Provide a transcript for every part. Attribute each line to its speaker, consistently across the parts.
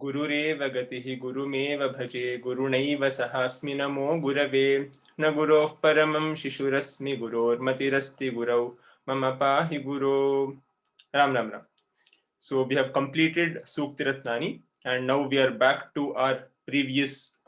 Speaker 1: गुरुरेव गतिः गुरुमेव भजे गुरुणैव सहास्मि नमो गुरवे न गुरोः परमं शिशुरस्मि गुरोर्मतिरस्ति गुरौ मम पाहि गुरो. Ram Ram Ram. So we have completed Sukti Ratnani and now we are back to our previous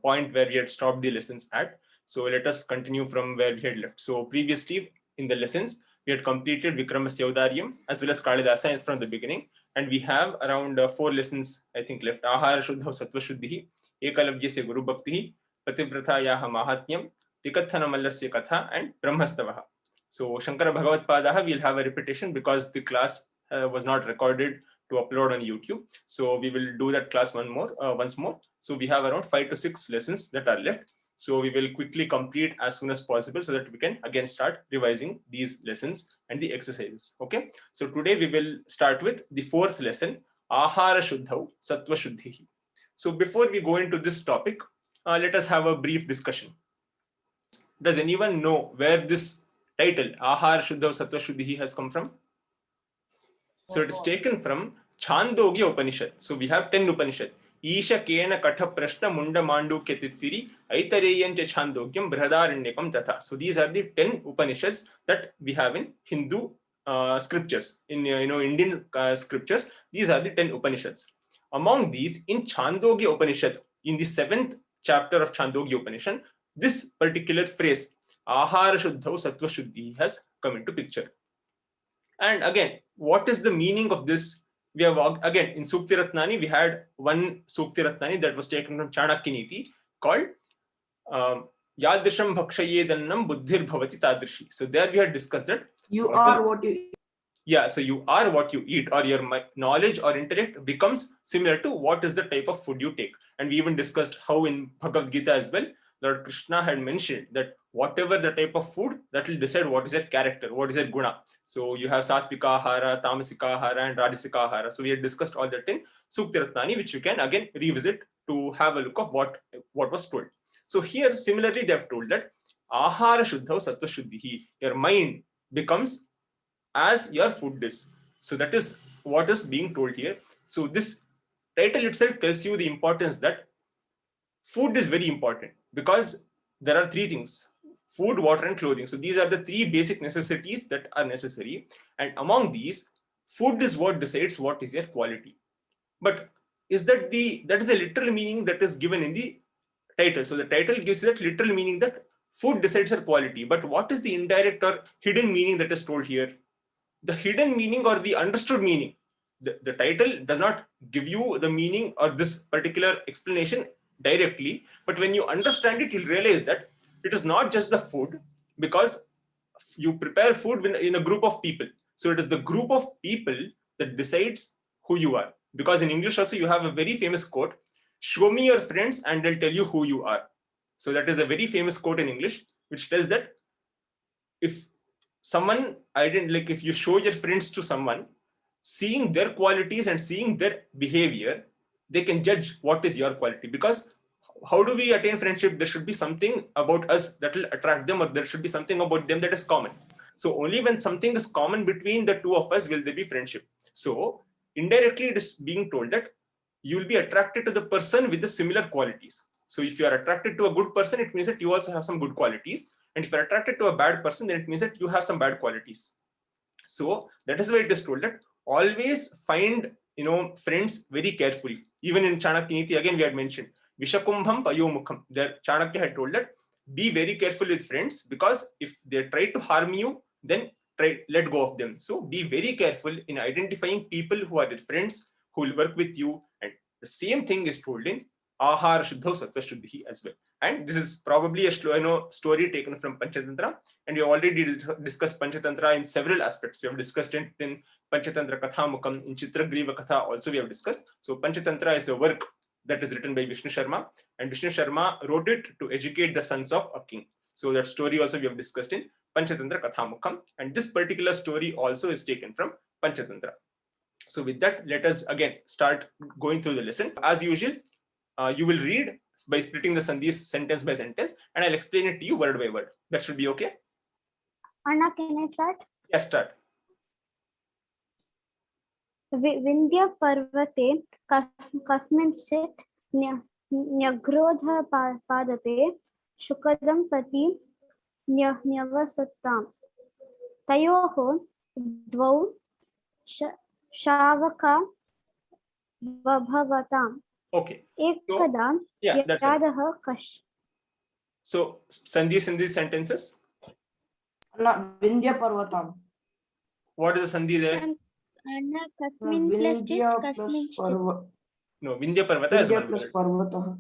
Speaker 1: point where we had stopped the lessons at. So let us continue from where we had left. So previously in the lessons, we had completed Vikramasya Udaryam as well as Kalidasa from the beginning. And we have around 4 lessons, I think, left. Ahara Shuddha Sattva Shuddhi, Ekalavya Guru Bhakti, Pativratayaha Mahatmyam, Tikathana Mallasya Katha, and Brahmastavaha. So Shankara Bhagavad Padaha, we'll have a repetition because the class was not recorded to upload on YouTube. So we will do that class once more. So we have around 5 to 6 lessons that are left. So we will quickly complete as soon as possible so that we can again start revising these lessons and the exercises. Okay. So today we will start with the 4th lesson, Ahara Shuddhau Sattva Shuddhihi. So before we go into this topic, let us have a brief discussion. Does anyone know where this title, Ahara Shuddhau Sattva Shuddhihi, has come from? So it is taken from Chandogya Upanishad. So we have 10 Upanishad. Isha Kena Katha Prashna Munda Mandu Ketitiri Aitareyan Chandogyam Brihadaranyakam Tatha. So these are the 10 Upanishads that we have in Hindu scriptures. In Indian scriptures, these are the 10 Upanishads. Among these, in Chandogya Upanishad, in the 7th chapter of Chandogya Upanishad, this particular phrase, Ahara Shuddhau Sattva Shuddhi, has come into picture. And again, what is the meaning of this? We have again in Sukti Ratnani, we had one Sukti Ratnani that was taken from Chanakya Niti called Yadrisham Bhakshaye Dannam Buddhir Bhavati Tadrishi. So there we had discussed that
Speaker 2: you are what you eat.
Speaker 1: Yeah, so you are what you eat, or your knowledge or intellect becomes similar to what is the type of food you take. And we even discussed how in Bhagavad Gita as well, Lord Krishna had mentioned that whatever the type of food, that will decide what is their character, what is their guna. So you have Satvika Ahara, Tamasika Ahara, and Rajasika Ahara. So we had discussed all that in Sukti Ratnani, which you can again revisit to have a look of what was told. So here, similarly, they have told that Ahara Shuddhau Sattva Shuddhihi, your mind becomes as your food is. So that is what is being told here. So this title itself tells you the importance that food is very important, because there are 3 things: food, water, and clothing. So these are the 3 basic necessities that are necessary. And among these, food is what decides what is your quality. But is that the literal meaning that is given in the title? So the title gives you that literal meaning that food decides your quality. But what is the indirect or hidden meaning that is told here? The hidden meaning or the understood meaning, the title does not give you the meaning or this particular explanation directly, but when you understand it, you'll realize that it is not just the food, because you prepare food in a group of people. So it is the group of people that decides who you are. Because in English also you have a very famous quote, show me your friends and they'll tell you who you are. So that is a very famous quote in English, which tells that if you show your friends to someone, seeing their qualities and seeing their behavior, they can judge what is your quality. Because how do we attain friendship? There should be something about us that will attract them, or there should be something about them that is common. So only when something is common between the two of us will there be friendship. So indirectly it is being told that you will be attracted to the person with the similar qualities. So if you are attracted to a good person, it means that you also have some good qualities. And if you're attracted to a bad person, then it means that you have some bad qualities. So that is why it is told that always find friends very carefully. Even in Chanakya Niti, again we had mentioned Vishakumbham Payomukham. There Chanakya had told that be very careful with friends, because if they try to harm you, then let go of them. So be very careful in identifying people who are your friends, who will work with you. And the same thing is told in Ahara Shuddhau Sattva Shuddhihi as well. And this is probably a story taken from Panchatantra, and we already discussed Panchatantra in several aspects. We have discussed it in Panchatantra Kathamukam, in Chitragriva Katha also we have discussed. So Panchatantra is a work that is written by Vishnu Sharma, and Vishnu Sharma wrote it to educate the sons of a king. So that story also we have discussed in Panchatantra Kathamukam, and this particular story also is taken from Panchatantra. So with that, let us again start going through the lesson. As usual, you will read by splitting the sandhis sentence by sentence, and I'll explain it to you word by word. That should be okay?
Speaker 3: Anna, can I start?
Speaker 1: Yes, start.
Speaker 2: विन्ध्यपर्वते कस्मिंश्चित् न्यग्रोधपादपे शुकदम्पती न्यवसताम् तयोः द्वौ शावका भवताम्
Speaker 1: Okay.
Speaker 2: एकदा
Speaker 1: Yeah, that's it.
Speaker 2: यदादः
Speaker 1: So sandhis in these sentences.
Speaker 3: Vindhya Parvatam.
Speaker 1: What is the sandhi there?
Speaker 2: कस्मिन् plus
Speaker 1: No, Vindhya Parvata is one word.
Speaker 3: Parvata.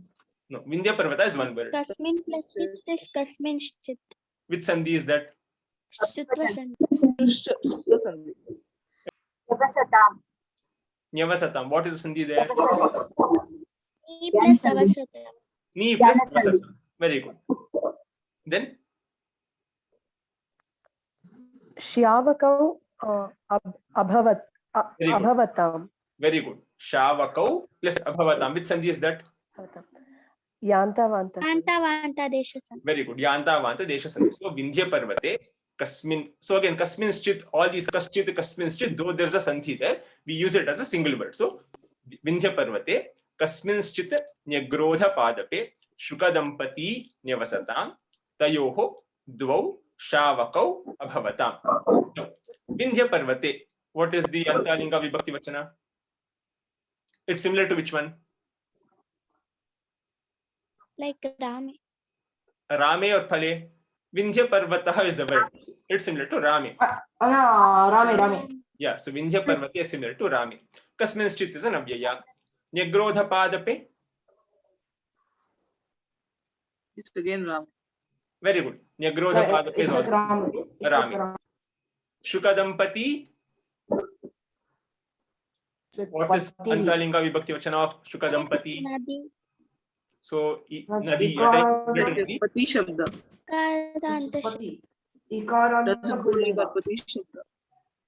Speaker 1: No, Vindhya Parvata is one word.
Speaker 2: कस्मिन् plus कस्मिंश्चित्
Speaker 1: Which sandhi is that? Nyavasatam. What is the sandhi there?
Speaker 2: Ni plus avasatam.
Speaker 1: Ni plus avasatam. Very good. Then
Speaker 4: Shyavakau abhavat abhavatam.
Speaker 1: Very good. Shavakau plus abhavatam. Which sandhi is that?
Speaker 4: Yantavanta.
Speaker 2: Yantavanta desha.
Speaker 1: Very good. Yantavanta desha sandhi. So Vindhya Parvate kasmin. So again, kasminschit, all these kaschit, kasminschit, though there's a sandhi there, we use it as a single word. So Vindhya Parvate kasminschit nyagrodha padape shukadampati nyavasatam tayoho dvau shavakau abhavatam. Now, Vindhya Parvate, what is the Antalinga Vibhakti Vachana? It's similar to which one?
Speaker 2: Like Rame.
Speaker 1: Rame or Phale? Vindhya Parvataha is the word. It's similar to Rame.
Speaker 3: Rame.
Speaker 1: Yeah, so Vindhya Parvate is similar to Rame. Kasminschit is an avyaya. Nyagrodha padape?
Speaker 5: It's again Ram.
Speaker 1: Very good. Nyagrodha padape is also Rame. Shukadampati. What is Antalinga Vibhakti Vachana of Shukadampati?
Speaker 2: Nadi.
Speaker 1: So, Nadi.
Speaker 5: Pati Shabda.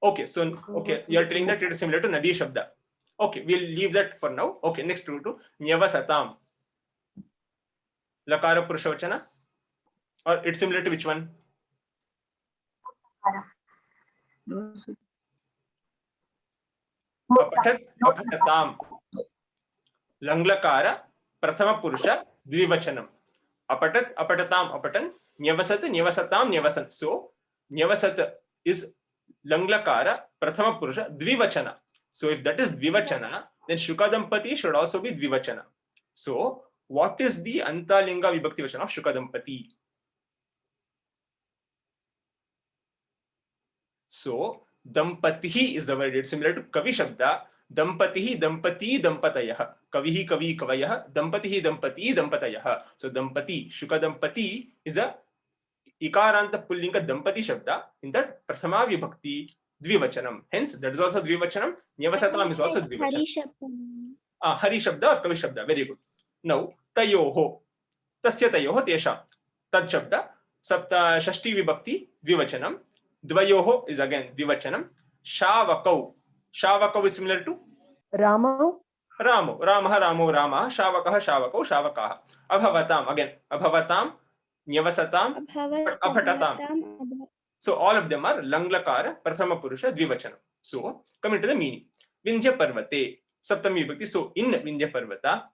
Speaker 1: Okay, so you are telling that it is similar to Nadi Shabda. Okay, we'll leave that for now. Okay, next to Nyavasatam. Lakara Purusha Vachana? Or it's similar to which one? Apatatam. Langlakara Prathama Purusha Dvivachanam. Apatat, apatatam, apatan. Nyavasat, nyavasatam, nyavasan. So, nyavasat is Langlakara Prathama Purusha Dvivachana. So, if that is Dvivachana, then Shukadampati should also be Dvivachana. So, what is the Antalinga Vibhakti Vachana of Shukadampati? So, Dampatihi is the word. It's similar to Kavi Shabda. Dampatihi, Dampati, Dampatayah. Kavihi, Kavi, Kavayah. Dampatihi, Dampati, Dampatayah. So, Dampati, Shukadampati is a Ikaranta Pullinga Dampati Shabda in that Prathama Vibhakti Dvivachanam. Hence, that is also Dvivachanam. Nyavasatam is also Dvivachanam.
Speaker 2: Hari Shabda.
Speaker 1: Hari Shabda or Kavi Shabda. Very good. Now, Tayoho. Tasya Tayoho Tesha. Tad Shabda. Sapta Shashti Vibhakti Dvivachanam. Dvayoho is again Dvivachanam. Shavakau. Shavakau is similar to
Speaker 4: Ramo.
Speaker 1: Ramo. Ramaha, Ramo, Ramaha. Shavakaha, Shavakau, Shavakaha. Abhavatam. Again, Abhavatam, Nyavasatam, Apatatam. So all of them are Langlakara, Prathama Purusha, Dvivachanam. So coming to the meaning. Vindhya Parvate, Saptami Vibhakti. So in Vindhya Parvata,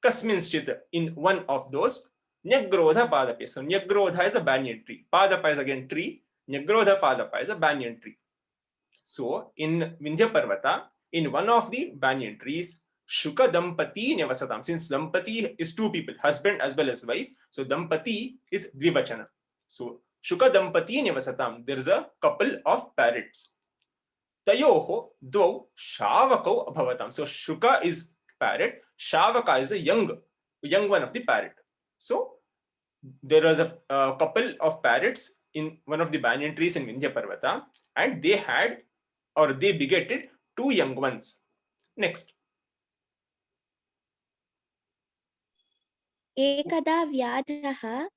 Speaker 1: Kasminschit, in one of those, Nyagrodha Padape. So Nyagrodha is a banyan tree. Padapa is again tree. Nyagrodha Padapa is a banyan tree. So in Vindhya Parvata, in one of the banyan trees, Shuka Dampati Nyavasatam. Since Dampati is two people, husband as well as wife, so Dampati is Dvivachana. So Shuka Dampati Nyavasatam, there is a couple of parrots. Tayoho dvau Shavakau Abhavatam. So Shuka is parrot, Shavaka is a young one of the parrot. So there was a couple of parrots in one of the banyan trees in Vindhya Parvata, and they had or they begetted two young ones. Next.
Speaker 2: Ekada vyadhaha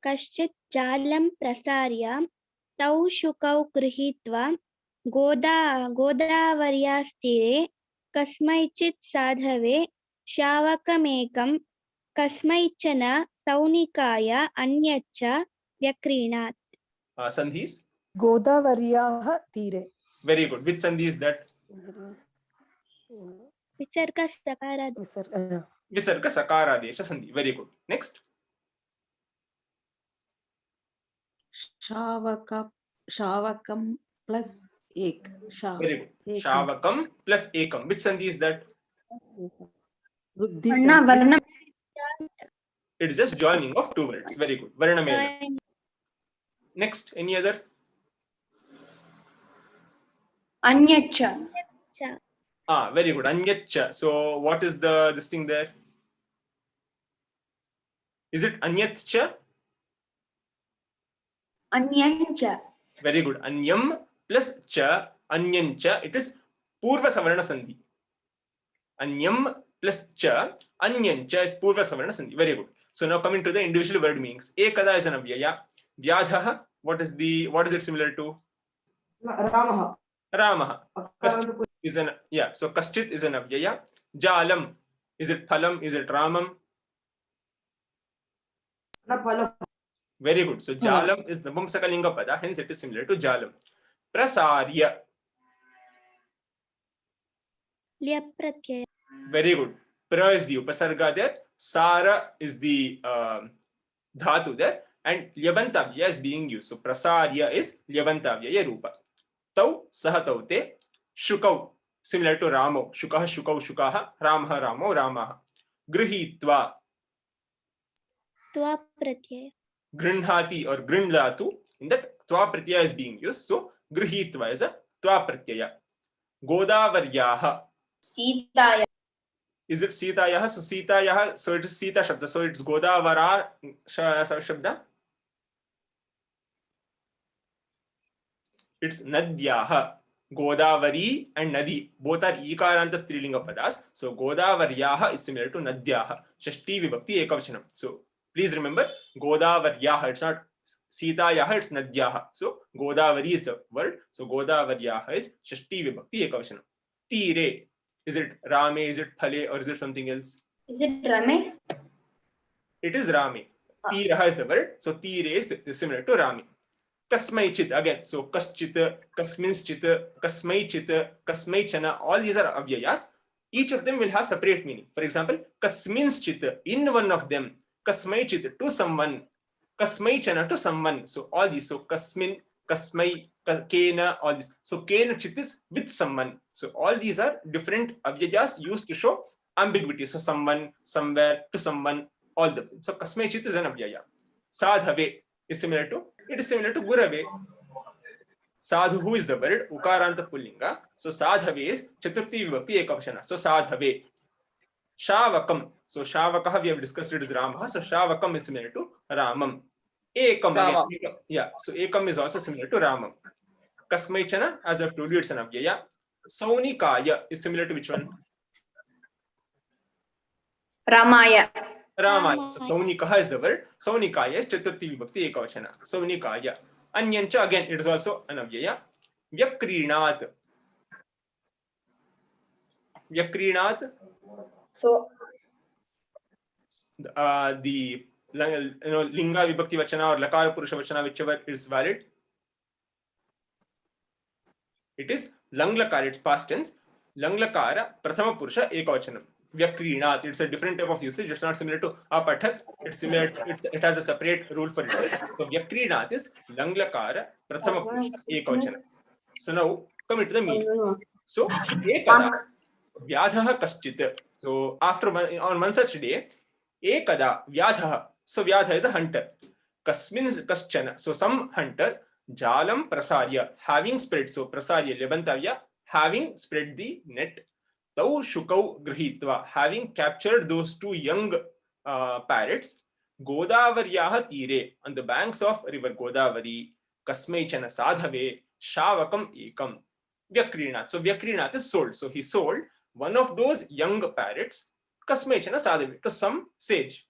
Speaker 2: kaschit jalam prasarya tau shukau grihitva godavaryastire kasmaichit sadhave shavakamekam kasmaichana saunikaya anyacha vyakrinat.
Speaker 1: Sandhis?
Speaker 4: Godavaryaha tire.
Speaker 1: Very good. Which sandhi is that?
Speaker 2: विसर्ग सकारात्
Speaker 1: Visarga sakaradesha sandhi. Very good. Next.
Speaker 6: Shavakam plus ek.
Speaker 1: Very good. Shavakam plus ekam. Which sandhi is that?
Speaker 6: Vruddhi
Speaker 3: Varna,
Speaker 6: sandhi.
Speaker 3: varna.
Speaker 1: It's just joining of two words. Very good. Varnamela. Next. Any other?
Speaker 3: Anyacha.
Speaker 1: Very good. Anyatcha. So what is this thing there? Is it anyatcha?
Speaker 3: Anyancha.
Speaker 1: Very good. Anyam plus cha, anyancha. It is Purva Savarna Sandhi. Anyam plus cha, anyancha is Purva Savarna Sandhi. Very good. So now coming to the individual word meanings. Ekada is an avyaya. Vyadhaha, what is it similar to?
Speaker 3: Ramaha.
Speaker 1: Ramaha. Kaschit is an, so Kaschit is an avyaya. Jalam, is it Phalam? Is it Ramam?
Speaker 3: Phalam.
Speaker 1: Very good. So Jalam is Nabumsakalinga pada, hence it is similar to Jalam. Prasarya.
Speaker 2: Lya pratyaya.
Speaker 1: Very good. Pra is the upasarga there. Sara is the dhatu there. And Lyabantavya is being used. So Prasarya is Lyabantavya rupa. Tau Sahataute. Shukau. Similar to Ramo. Shukaha Shukau Shukaha. Ramaha Ramo Ramaha. Grihitva.
Speaker 2: Tva pratyaya.
Speaker 1: Grinhati or Grinlatu. In that Tva pratyaya is being used. So Grihitva is a Tva pratyaya. Godavaryaha.
Speaker 3: Sitaya.
Speaker 1: Is it Sitayaha? So Sitayaha, so it is Sita Shabda. So it's Godavara Shabda. It's Nadyaha. Godavari and Nadi. Both are Ikaranta Strilinga Padas. So Godavaryaha is similar to Nadyaha. Shashti Vibhakti Ekavachanam. So please remember, Godavaryaha. It's not Sitayaha, it's Nadyaha. So Godavari is the word. So Godavaryaha is Shashti Vibhakti Ekavachanam. Tire. Is it Rame? Is it Phale? Or is it something else?
Speaker 3: Is it Rame?
Speaker 1: It is Rame. Tiraha is the word. So Tire is similar to Rame. Kasmaichit again. So Kaschit, Kasminschit, Kasmaichit, Kasmaichana. All these are avyayas. Each of them will have separate meaning. For example, Kasminschit, in one of them. Kasmaichit, to someone. Kasmaichana, to someone. So all these. So Kasmin, Kasmai, Kena, all this. So Kena Chit is with someone. So all these are different avyayas used to show ambiguity. So someone, somewhere, to someone, all the. So Kasmai Chit is an avyaya. Sadhave is similar to, it is similar to Gurave. Sadhu, who is the word? Ukaranta Pullinga. So Sadhave is Chaturthi Vibhakti Ekavachana. So Sadhave. Shavakam. So Shavakaha we have discussed, it is Ramaha. So Shavakam is similar to Ramam. Ekam.
Speaker 5: Rama.
Speaker 1: So Ekam is also similar to Ramam. Kasmaichana, as I've told you, it's an avyaya. Saunikaya is similar to which one?
Speaker 3: Ramaya.
Speaker 1: Ramaya. So Saunikaha is the word. Saunikaya is Chaturthi Vibhakti Ekavachana. Saunikaya. Anyancha, again, it is also an avyaya. Vyakrinat. Vyakrinat.
Speaker 3: So
Speaker 1: The Linga Vibhakti Vachana or Lakara Purusha Vachana, whichever is valid. It is Langlakara, it's past tense. Langlakara, Prathama Purusha, Ekavachanam. Vyakrinat, it's a different type of usage. It's not similar to Apathak. It's similar, it has a separate rule for itself. So Vyakrinat is Langlakara, Prathama Purusha, Ekavachanam. So now, coming to the meaning. So, Ekada, Vyadhaha Kaschit. So, on one such day, Ekada, Vyadhaha. So, Vyadha is a hunter. Kasmin Kaschana. So, some hunter. Jalam Prasarya, having spread, so Prasarya, Lebantavya, having spread the net. Tau Shukau Grihitva, having captured those two young parrots. Godavaryaha Tire, on the banks of river Godavari. Kasmaichana Sadhave, Shavakam Ekam. Vyakrinat. So Vyakrinat is sold. So he sold one of those young parrots, Kasmaichana Sadhave, to some sage.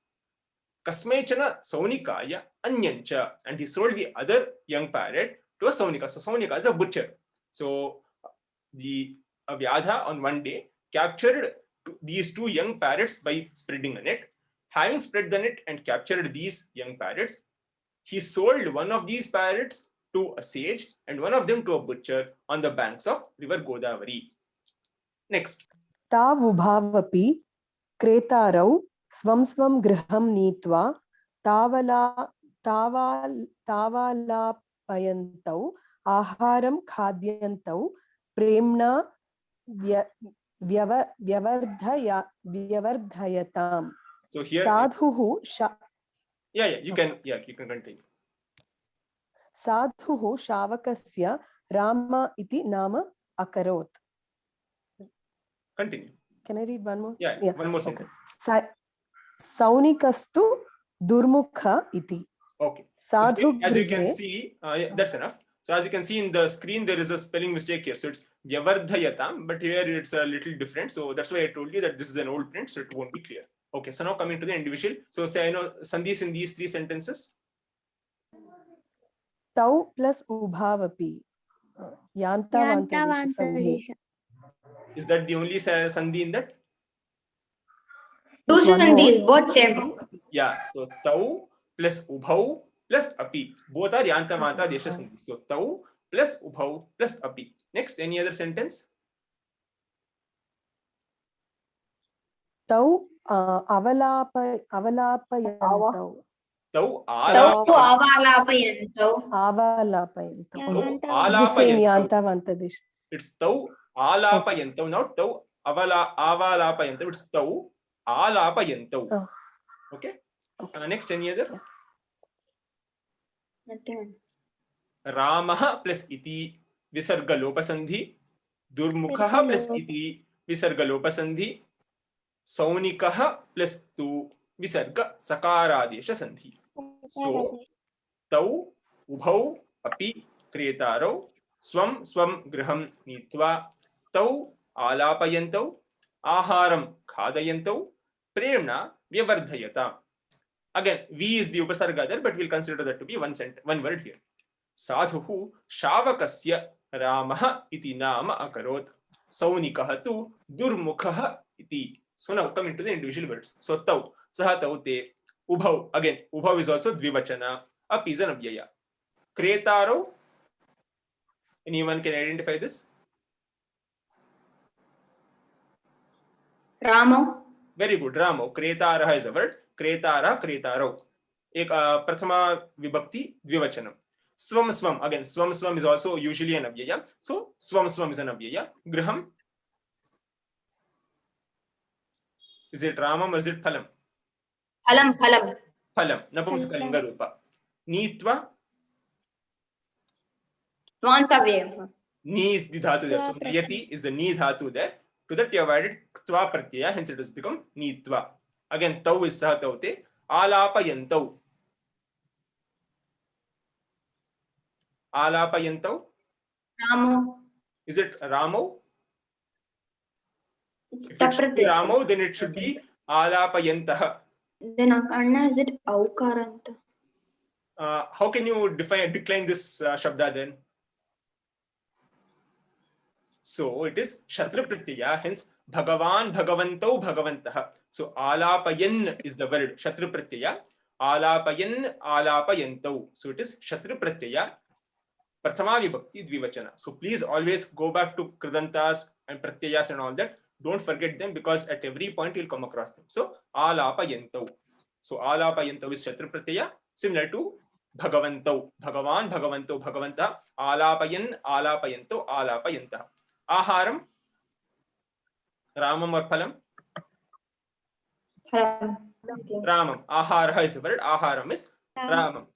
Speaker 1: Kasmaichana Saunikaya Anyancha, and he sold the other young parrot to a Saunika. So Saunika is a butcher. So the Vyadha on one day captured these two young parrots by spreading a net. Having spread the net and captured these young parrots, he sold one of these parrots to a sage and one of them to a butcher on the banks of river Godavari. Next.
Speaker 4: तावुभावपि क्रेतारौ स्वं स्वं गृहं नीत्वा तावालापयन्तौ आहारं खाद्यन्तौ प्रेम्णा व्यवर्धयताम्.
Speaker 1: So here,
Speaker 4: साधुः
Speaker 1: you can continue.
Speaker 4: साधुः शावकस्य राम इति नाम अकरोत्.
Speaker 1: Continue.
Speaker 4: Can I read one more?
Speaker 1: Yeah, one more sentence.
Speaker 4: सौनिकस्तु Durmukh इति.
Speaker 1: Okay.
Speaker 4: Sadhu
Speaker 1: So here, as you can
Speaker 4: grihe.
Speaker 1: see, that's enough. So as you can see in the screen, there is a spelling mistake here. So it's Vyavardhayatam, but here it's a little different. So that's why I told you that this is an old print, so it won't be clear. Okay, so now coming to the individual. So say I know sandhis in these three sentences.
Speaker 4: Tau plus ubhavapi. Yantavantadesha sandhi.
Speaker 2: Yantavantadesha.
Speaker 1: Is that the only sandhi in that?
Speaker 3: Two
Speaker 4: There's one more.
Speaker 3: sandhis, both same.
Speaker 1: Yeah. So tau plus ubhau plus api. Both are yantavantadesha sandhi. So tau plus ubhau plus api. Next, any other sentence?
Speaker 4: Tau avalapayantau.
Speaker 1: Tau
Speaker 3: Tau avalapayantau.
Speaker 4: Avalapayantau.
Speaker 1: Tau
Speaker 4: The same
Speaker 1: alapayantau.
Speaker 4: Yantavantadesha.
Speaker 1: It's tau alapayantau, not tau avalapayantau. It's tau alapayantau.
Speaker 4: Oh.
Speaker 1: Okay. Next, any other?
Speaker 3: Nothing.
Speaker 1: Ramah plus iti visarga lopasandhi. Durmukha plus iti visarga lopasandhi. Saunikah plus tu visarga sakaradesha sandhi. So tau ubhau api kretarau swam swam griham nitva tau alapayantau aharam khadayantau premna vyavardhayata. Again, V is the upasarga there, but we'll consider that to be one word here. Sadhuhu shavakasya ramah iti nama akarot saunikah tu durmukhah iti. So now come into the individual words. So tau, saha tau te, ubhau, again, ubhau is also dvivachana, api is an avyaya. Kretaro, anyone can identify this?
Speaker 3: Ramo.
Speaker 1: Very good, Ramo. Kretara is a word. Kretara, kretaro. Ek prathama vibhakti, dvivachanam. Swam swam, again, swam swam is also usually an avyaya. So swam swam is an avyaya. Griham. Is it Ramam or is it Phalam?
Speaker 3: Phalam, phalam.
Speaker 1: Phalam. Napumsakalinga rupa. Nitva.
Speaker 3: Swantavya.
Speaker 1: Ni is the dhatu there. So nayati is the ni dhatu there. To that you have added tva pratyaya, hence it has become nitva. Again, tau is saha taute. Alapayantau. Alapayantau.
Speaker 3: Ramo.
Speaker 1: Is it Ramo?
Speaker 3: It's
Speaker 1: If it should be
Speaker 3: taprati.
Speaker 1: Ramo, then it should be Alapayantah.
Speaker 3: Then Akarna is it Aukaranta?
Speaker 1: How can you decline this shabda then? So it is Shatra Pratyaya, hence Bhagavan, Bhagavantau, Bhagavantah. So Alapayan is the word Shatra Pratyaya. Alapayan, Alapayantau. So it is Shatra Pratyaya. Prathama Vibhakti Dvivachana. So please always go back to Kridantas and Pratyayas and all that. Don't forget them because at every point you'll come across them. So Alapayantau. So Alapayantau is Shatra Pratyaya, similar to Bhagavantau. Bhagavan, Bhagavantau, Bhagavantah. Alapayan, Alapayantau, Alapayantah. Aharam, Ramam or Phalam?
Speaker 3: Phalam.
Speaker 1: Ramam. Ahara is the word. Aharam is Ramam.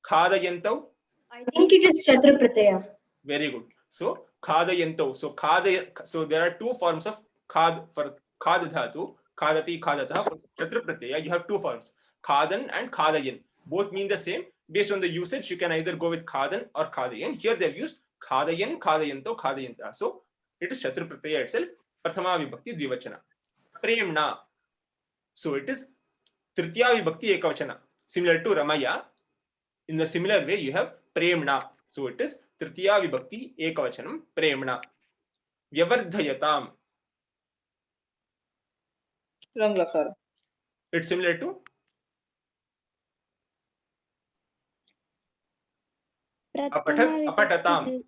Speaker 1: Khadayantau.
Speaker 3: I think it is Shatra Pratyaya.
Speaker 1: Very good. So Khadayantau. So there are two forms of khad for khad dhatu. Khadati, khadata. For Shatra Pratyaya, you have two forms. Khadan and khadayan. Both mean the same. Based on the usage, you can either go with khadan or khadayan. Here they have used khadayan, khadayanto, khadayanta. So it is Shatra Pratyaya itself. Prathama Vibhakti Dvivachana. Premna. So it is Tritiya Vibhakti Ekavachana. Similar to Ramaya. In the similar way, you have Premna. So it is Tritiya Vibhakti Ekavachanam. Premna. Vyavardhayatam.
Speaker 5: Ranglakara.
Speaker 1: It's similar to अपठत् अपठताम्.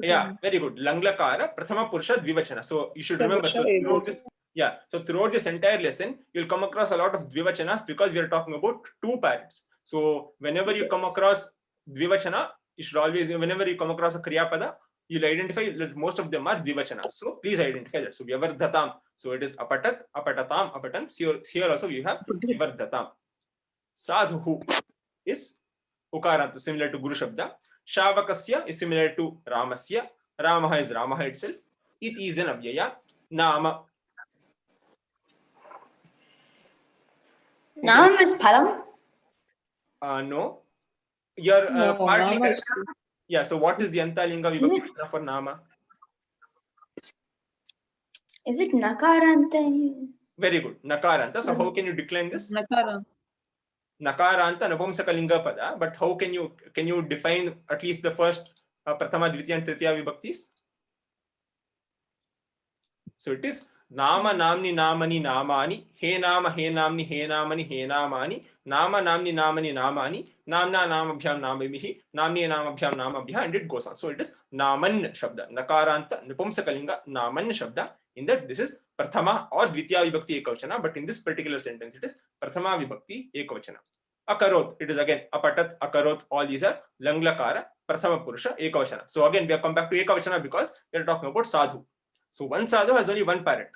Speaker 1: Yeah, very good. Langlakara, Prathama Purusha, Dvivachana. So you should remember. So throughout this, so throughout this entire lesson, you'll come across a lot of Dvivachanas because we are talking about two parrots. So whenever you come across Dvivachana, you should always, whenever you come across a Kriyapada, you'll identify that most of them are Dvivachanas. So please identify that. So Vyavardhatam. So it is Apatat, Apatatam, Apatan. So here also you have Vyavardhatam. Sadhuhu is Ukaranta, similar to Guru Shabda. Shavakasya is similar to Ramasya. Ramaha is Ramaha itself. It is an avyaya. Nama.
Speaker 3: Nam is phalam.
Speaker 1: No. Your
Speaker 5: No,
Speaker 1: partly
Speaker 5: Nama is
Speaker 1: yeah. So what is the Antalinga Vibhakti for Nama?
Speaker 3: Is it nakaranta?
Speaker 1: Very good. Nakaranta. So how can you decline this?
Speaker 5: Nakara.
Speaker 1: Nakaranta Napumsakalinga Pada. But how can you define at least the first Prathama, Dvitiya and Tritiya Vibhaktis? So it is Nama Namni Namani Namani, He Nama He Namni He Namani He Namani, Nama Namni Namani Namani, Namna Namabhyam Namamihi, Namni Namabhyam Namabhya, and it goes on. So it is Naman Shabda, Nakaranta, Nipumsakalinga, Naman Shabda. In that this is Prathama or Dvitiya Vibhakti Ekavachana, but in this particular sentence it is Prathama Vibhakti Ekavachana. Akarot, it is again Apatat, Akarot, all these are Langlakara, Prathama Purusha, Ekavachana. So again we have come back to Ekavachana because we are talking about Sadhu. So one sadhu has only one parrot.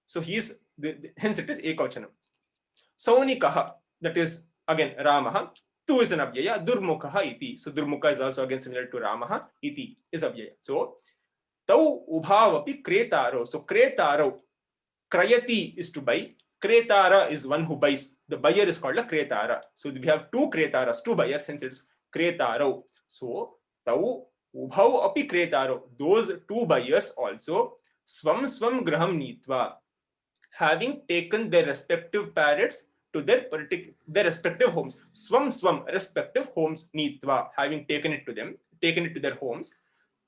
Speaker 1: So he is, hence it is Ekavachanam. Saunikaha, that is again Ramaha. Tu is an avyaya. Durmukha iti. So Durmukha is also again similar to Ramaha. Iti is avyaya. So Tau ubhavapi kretaro. So kretaro, krayati is to buy. Kretara is one who buys. The buyer is called a kretara. So we have two kretaras, two buyers, hence it's kretaro. So Tau ubhav api kretaro. Those two buyers also Swam graham nitva, having taken their respective parrots to their respective homes. Swam respective homes nitva, having taken it to their homes.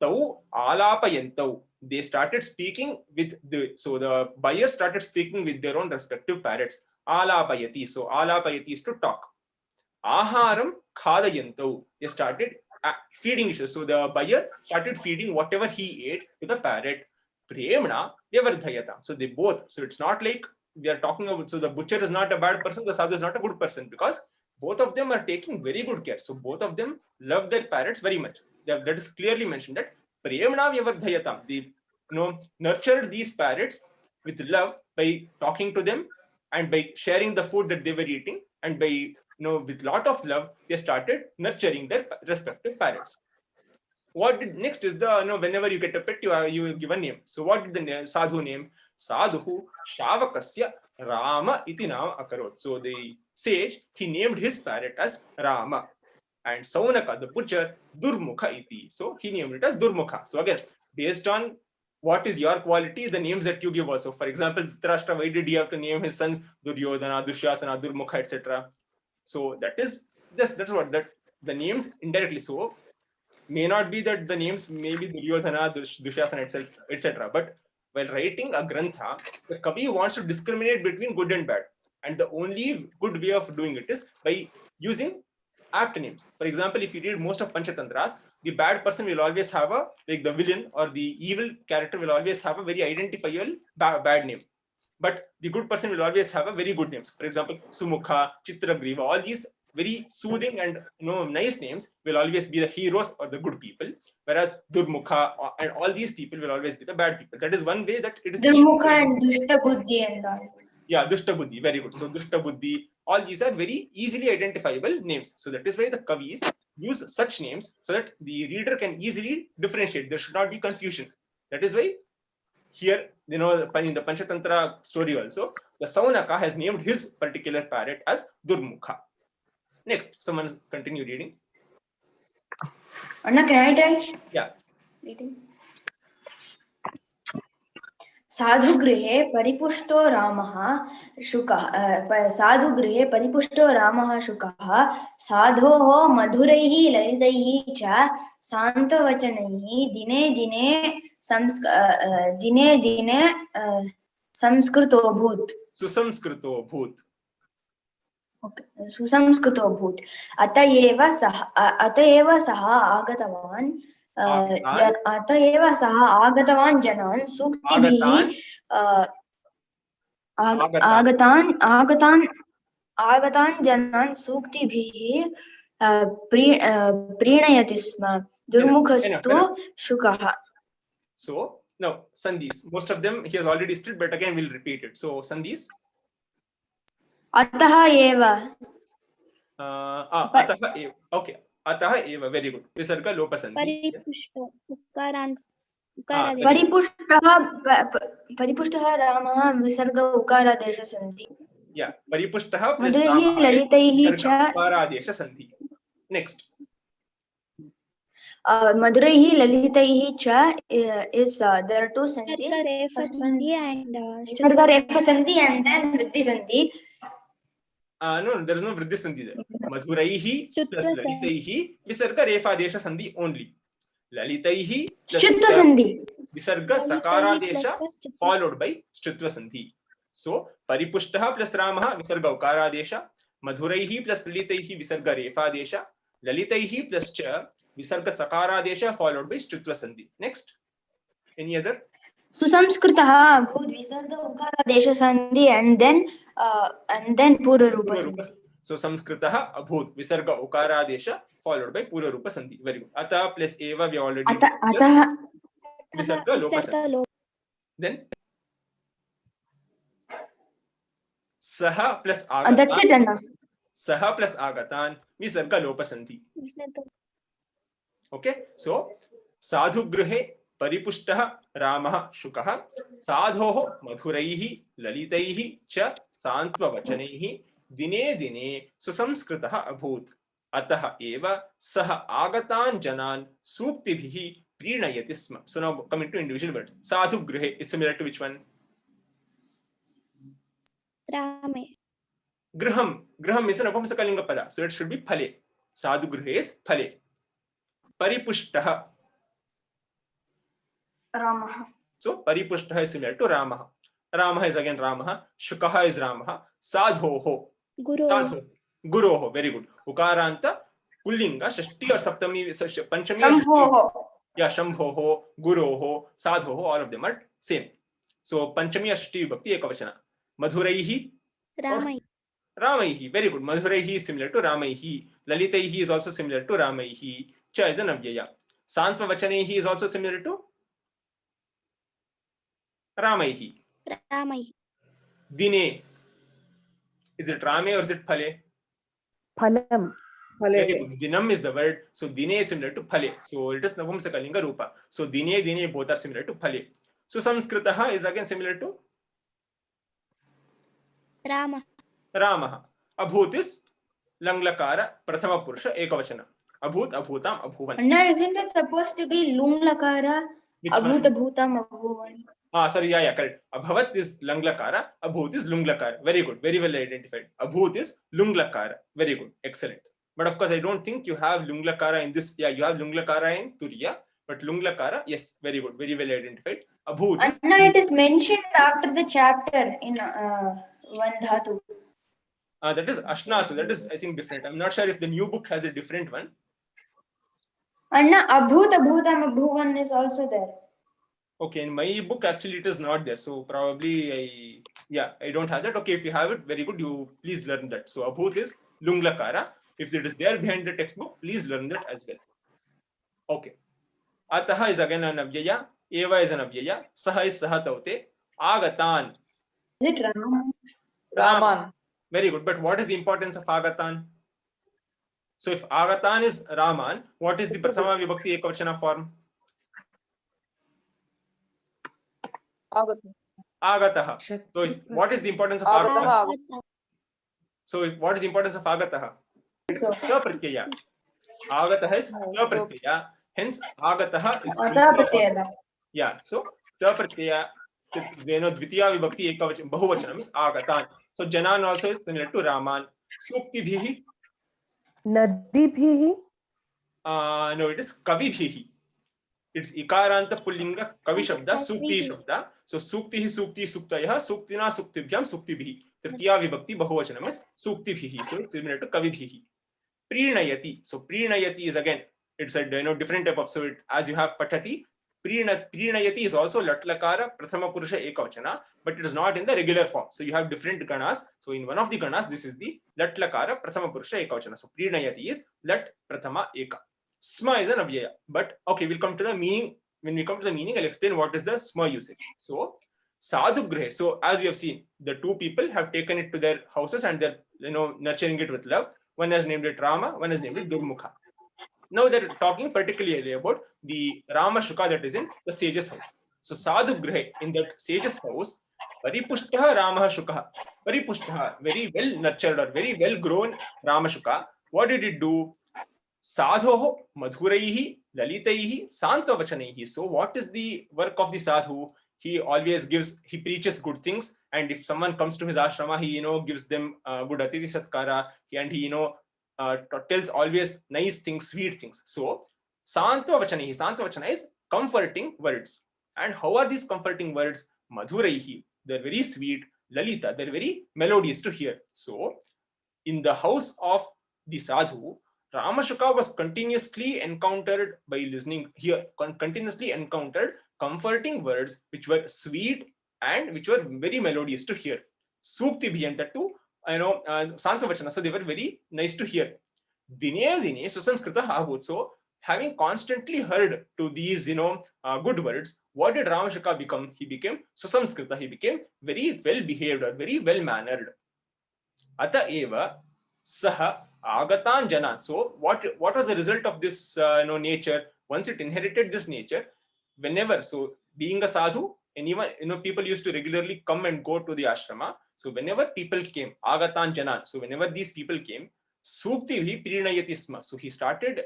Speaker 1: Tau alapayantau, they started speaking with the buyers started speaking with their own respective parrots. Alapayati, so alapayati is to talk. Aharam khadayantau, they started feeding each other. So the buyer started feeding whatever he ate to the parrot. Premna Vyavardhayatam. So they both. So it's not like we are talking about. So the butcher is not a bad person, the sadhu is not a good person, because both of them are taking very good care. So both of them love their parrots very much. That is clearly mentioned that Premna Vyavardhayatam. They nurtured these parrots with love by talking to them and by sharing the food that they were eating, and by with lot of love they started nurturing their respective parrots. What did next is the whenever you get a pet, you give a name. So what did the sadhu name? Sadhu Shavakasya Rama iti nama akarot. So the sage, he named his parrot as Rama, and Saunaka the butcher Durmukha iti. So he named it as Durmukha. So again, based on what is your quality, the names that you give also. For example, Dhritarashtra, why did he have to name his sons Duryodhana, Dushyasana, Durmukha, etc.? So that's what the names indirectly. So may not be that the names may be Duryodhana, Dushyasana, etc. But while writing a grantha, the Kavi wants to discriminate between good and bad. And the only good way of doing it is by using apt names. For example, if you read most of Panchatantras, the bad person will always have the villain or the evil character will always have a very identifiable bad name. But the good person will always have a very good name. For example, Sumukha, Chitragriva, all these very soothing and nice names will always be the heroes or the good people, whereas Durmukha and all these people will always be the bad people. That is one way that it is.
Speaker 3: Durmukha and Dushta Buddhi and all.
Speaker 1: Yeah, Dushta Buddhi, very good. So Dushta Buddhi, all these are very easily identifiable names. So that is why the Kavis use such names so that the reader can easily differentiate. There should not be confusion. That is why here, in the Panchatantra story also, the Saunaka has named his particular parrot as Durmukha. Next, someone continue reading.
Speaker 3: Anna, can I try?
Speaker 1: Yeah.
Speaker 3: Reading. साधुगृहे परिपुष्टो रामः शुकः साधुगृहे परिपुष्टो रामः शुकः साधोः मधुरैः ललितैः च शान्तवचनैः दिने दिने संस्कृतो भूत्.
Speaker 1: सुसंस्कृतो भूत्.
Speaker 3: सुसंस्कृतो भूत् अत एव सः आगतवान् अत एव सः आगतवान् जनान् सूक्तिभिः आगतान् जनान् सूक्तिभिः प्रीणयति स्म दुर्मुखस्तु शुकः.
Speaker 1: So now sandhis, most of them he has already split, but again we'll repeat it. So sandhis.
Speaker 3: अतः एव.
Speaker 1: अतः एव. Okay. अतः एव. Very good. विसर्ग लोप संधि.
Speaker 3: परिपुष्टः रामः विसर्ग उकारादेश संधि.
Speaker 1: Yeah. परिपुष्टः plus
Speaker 3: मधुरैः ललितैः च
Speaker 1: उकारादेश संधि. Next.
Speaker 3: मधुरैः ललितैः च is there are two sandhis. Visarga refa sandhi and then vriddhi sandhi.
Speaker 1: No, there is no vriddhi sandhi there. Madhuraihi plus lalitaihi visarga refa desha sandhi only. Lalitaihi plus
Speaker 3: Shutva sandhi.
Speaker 1: Visarga sakara desha followed by Shtutva sandhi. So Paripushtah plus Ramah visarga ukara desha. Madhuraihi plus lalitaihi visarga refa desha. Lalitaihi plus cha visarga sakara desha followed by Shtutva sandhi. Next. Any other?
Speaker 3: Susamskritah bhut visarga ukaradesh sandhi and then pura rupa sandhi.
Speaker 1: So samskritah abhut visarga ukaradesha followed by pura rupa sandhi. Very good. Ata plus eva we already
Speaker 3: atah
Speaker 1: visarga lopa sandhi. Then saha plus agatan.
Speaker 3: That's it, Anna.
Speaker 1: Saha plus agatan visarga lopa sandhi. Okay. So sadhu grihe परिपुष्टः रामः शुकः साधोः मधुरैः ललितैः च सान्त्ववचनैः दिने दिने सुसंस्कृतः अभूत् अतः एव सः आगतान् जनान् सूक्तिभिः प्रीणयति स्म. So now coming to individual words. साधु गृहे is similar to which one?
Speaker 2: Rame.
Speaker 1: Graham is an apumsakalinga pada, so it should be phale. Sadhu gृहे is phale. Paripuштah.
Speaker 3: Ramah.
Speaker 1: So Paripuштah is similar to Ramah. Ramah is again Ramah. Shukah is Ramah. Sadhoho. Guroho. Very good. Ukaranta. Pullinga. Shashti or Saptami. Panchami.
Speaker 3: Shambhoho.
Speaker 1: Yeah, Shambhoho. Guroho. Sadhoho. All of them are same. So Panchami or Shashti Vibhakti Ekavachana. Madhuraihi. Ramaihi. Very good. Madhuraihi is similar to Ramaihi. Lalitaihi is also similar to Ramaihi. Cha is an avyaya. Santvavachanehi is also similar to Ramaihi. Dine. Is it Rame or is it Phale?
Speaker 4: Phalam.
Speaker 1: Very good. Dinam is the word. So Dine is similar to Phale. So it is Navamsakalinga Rupa. So Dine both are similar to Phale. So Samskritaha is again similar to Ramah. Abhut is Langlakara Prathama Purusha Ekavachana. Abhut, Abhutam, Abhuvan.
Speaker 3: Anna, isn't it supposed to be Lunglakara? Abhut, Abhutam, Abhuvan.
Speaker 1: Sorry, yeah, correct. Abhavat is Langlakara, Abhut is Lunglakara. Very good, very well identified. Abhut is Lunglakara. Very good, excellent. But of course, I don't think you have Lunglakara in this. Yeah, you have Lunglakara in Turiya, but Lunglakara, yes, very good, very well identified. Abhut is.
Speaker 3: Anna, it is mentioned after the chapter in one dhatu.
Speaker 1: That is Ashnatu. That is, I think, different. I'm not sure if the new book has a different one.
Speaker 3: Anna, Abhut, Abhutam, Abhuvan is also there.
Speaker 1: Okay, in my book, actually, it is not there. So probably I don't have that. Okay, if you have it, very good. You please learn that. So Abhut is Lunglakara. If it is there behind the textbook, please learn that as well. Okay. Ataha is again an avyaya. Eva is an avyaya. Saha is Sahataute. Agatan.
Speaker 3: Is it Raman?
Speaker 5: Raman.
Speaker 1: Very good. But what is the importance of Agatan? So if Agatan is Raman, what is the Prathama Vibhakti Ekavachana form? Agataha. So what is the importance of Agataha? So what is the importance of Agataha? Sta pratyaya. Agataha is sta pratyaya. Hence Agataha is
Speaker 3: Pratyaya.
Speaker 1: Yeah. So sta pratyaya. Dvitiya vibhakti ekavachanam bahuvachanam is Agatan. So Janan also is similar to Raman. Suktibhihi.
Speaker 4: Nadibhihi.
Speaker 1: No, it is Kavibhihi. It's Ikaranta Pullinga Kavi Shabda, Sukti Shabda. So sukti, sukti, suktayah, suktina, suktibhyam, suktibhi. Tritiya vibhakti bahuvachanam is suktibhi. So it's similar to kavibhi. Prinayati. So prinayati is again, it's a different type of, so it, as you have patati, prinayati is also latlakara prathama purusha ekavachana, but it is not in the regular form. So you have different ganas. So in one of the ganas, this is the latlakara prathama purusha ekavachana. So prinayati is lat prathama eka. Sma is an avyaya. But okay, we'll come to the meaning. When we come to the meaning, I'll explain what is the sma usage. So sadhugrihe. So as we have seen, the two people have taken it to their houses and they're nurturing it with love. One has named it Rama, one has named it Durmukha. Now they're talking particularly about the Rama Shuka that is in the sage's house. So Sadhu Grihe, in that sage's house, Paripushtha Rama Shuka. Paripushtha, very well nurtured or very well grown Rama Shuka. What did it do? Sadhoho Madhuraihi Lalitaihi Santavachanaihi. So what is the work of the sadhu? He always he preaches good things, and if someone comes to his ashrama, he gives them good atiti satkara, and he tells always nice things, sweet things. So Santavachana is comforting words. And how are these comforting words? Madhuraihi, they're very sweet. Lalita, they're very melodious to hear. So in the house of the sadhu, Ramashuka was continuously encountered by listening here, continuously encountered comforting words which were sweet and which were very melodious to hear. Sukti bhi and that too, Santavachana, so they were very nice to hear. Dine dine susamskrita habut. So having constantly heard to these good words, what did Ramashuka become? He became susamskrita, he became very well behaved or very well mannered. Ata eva saha agatan janan. So what was the result of this nature? Once it inherited this nature, whenever, so being a sadhu, anyone, people used to regularly come and go to the ashrama. So whenever people came, agatan janan, so whenever these people came, sukti hi prinayati sma. So he started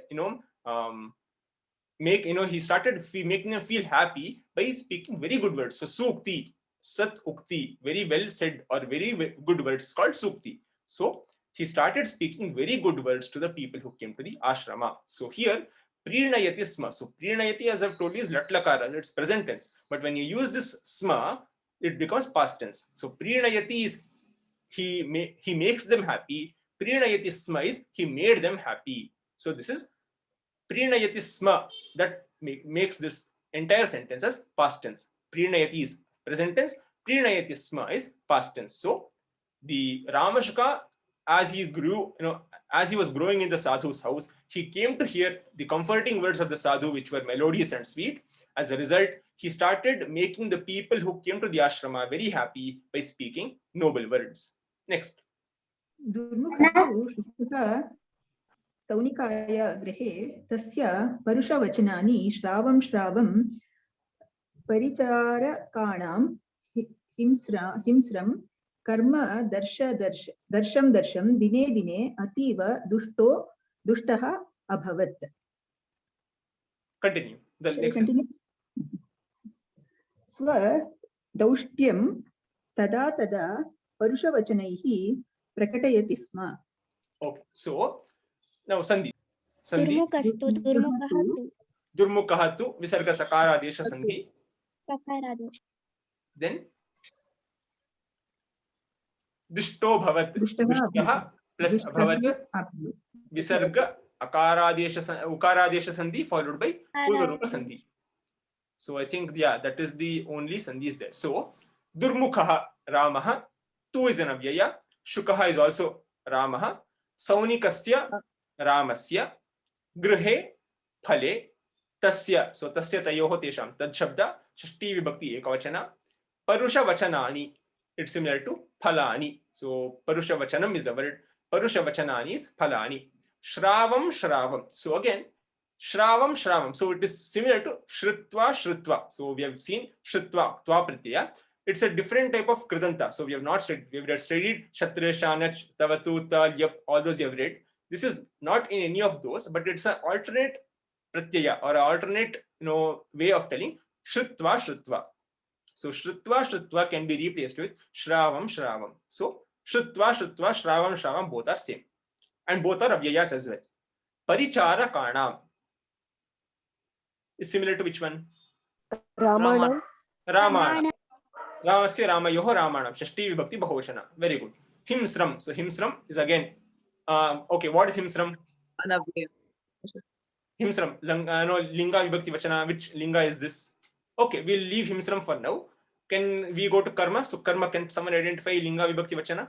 Speaker 1: he started making them feel happy by speaking very good words. So sukti, sat ukti, very well said or very good words called sukti. So he started speaking very good words to the people who came to the ashrama. So here prinayati sma. So prinayati, as I've told you, is latlakara, it's present tense. But when you use this sma, it becomes past tense. So prinayati is he makes them happy. Prinayati sma is he made them happy. So this is prinayati sma that makes this entire sentence as past tense. Prinayati is present tense. Prinayati sma is past tense. So the Ramashuka, as he grew, as he was growing in the sadhu's house, he came to hear the comforting words of the sadhu, which were melodious and sweet. As a result, he started making the people who came to the ashrama very happy by speaking noble words. Next.
Speaker 7: दुर्मुखः सौनिकाय गृहे तस्य परुषवचनानि श्रावं श्रावं परिचारकाणां हिंस्रं कर्म दर्शं दिने दिने अतीव दुष्टः अभवत्.
Speaker 1: Continue. The next.
Speaker 7: Continue. स्वदौष्ट्यं तदा तदा परुषवचनैः प्रकटयति स्म.
Speaker 1: Okay. So now sandhi.
Speaker 2: Durmukah tu
Speaker 1: visarga sakaradesha sandhi.
Speaker 2: Sakaradesha.
Speaker 1: Then dishto bhavat. Dishtaha plus bhavat. Visarga ukaradesha sandhi followed by purvarupa sandhi. So I think, yeah, that is the only sandhis there. So Durmukha Ramaha, tu is an avyaya. Shukaha is also Ramaha. Saunikasya Ramasya. Grihe phale tasya. So tasya tayoho tesham. Tad shabda shashti vibhakti ekavachana. Parusha vachanani. It's similar to phalani. So parusha vachanam is the word. Parusha vachanani is phalani. Shravam. So again, Shravam. So it is similar to Shrutva. So we have seen Shrutva, Tva Pratyaya. It's a different type of Kridanta. So we have not studied. We have studied Kshatriya, Shanach, Tavatu, Yap, all those you have read. This is not in any of those, but it's an alternate Pratyaya or an alternate way of telling Shrutva. So Shrutva can be replaced with Shravam. So Shrutva, Shravam, both are same. And both are avyayas as well. Paricharakanam is similar to which one?
Speaker 4: Ramana.
Speaker 1: रामस्य रामयोः रामाणां षष्ठी विभक्ति बहुवचन. Very good. Himsram. So himsram is again okay. What is himsram?
Speaker 5: Anavya.
Speaker 1: Himsram. No, linga vibhakti vachana. Which linga is this? Okay, we'll leave himsram for now. Can we go to karma? So karma, can someone identify linga vibhakti vachana?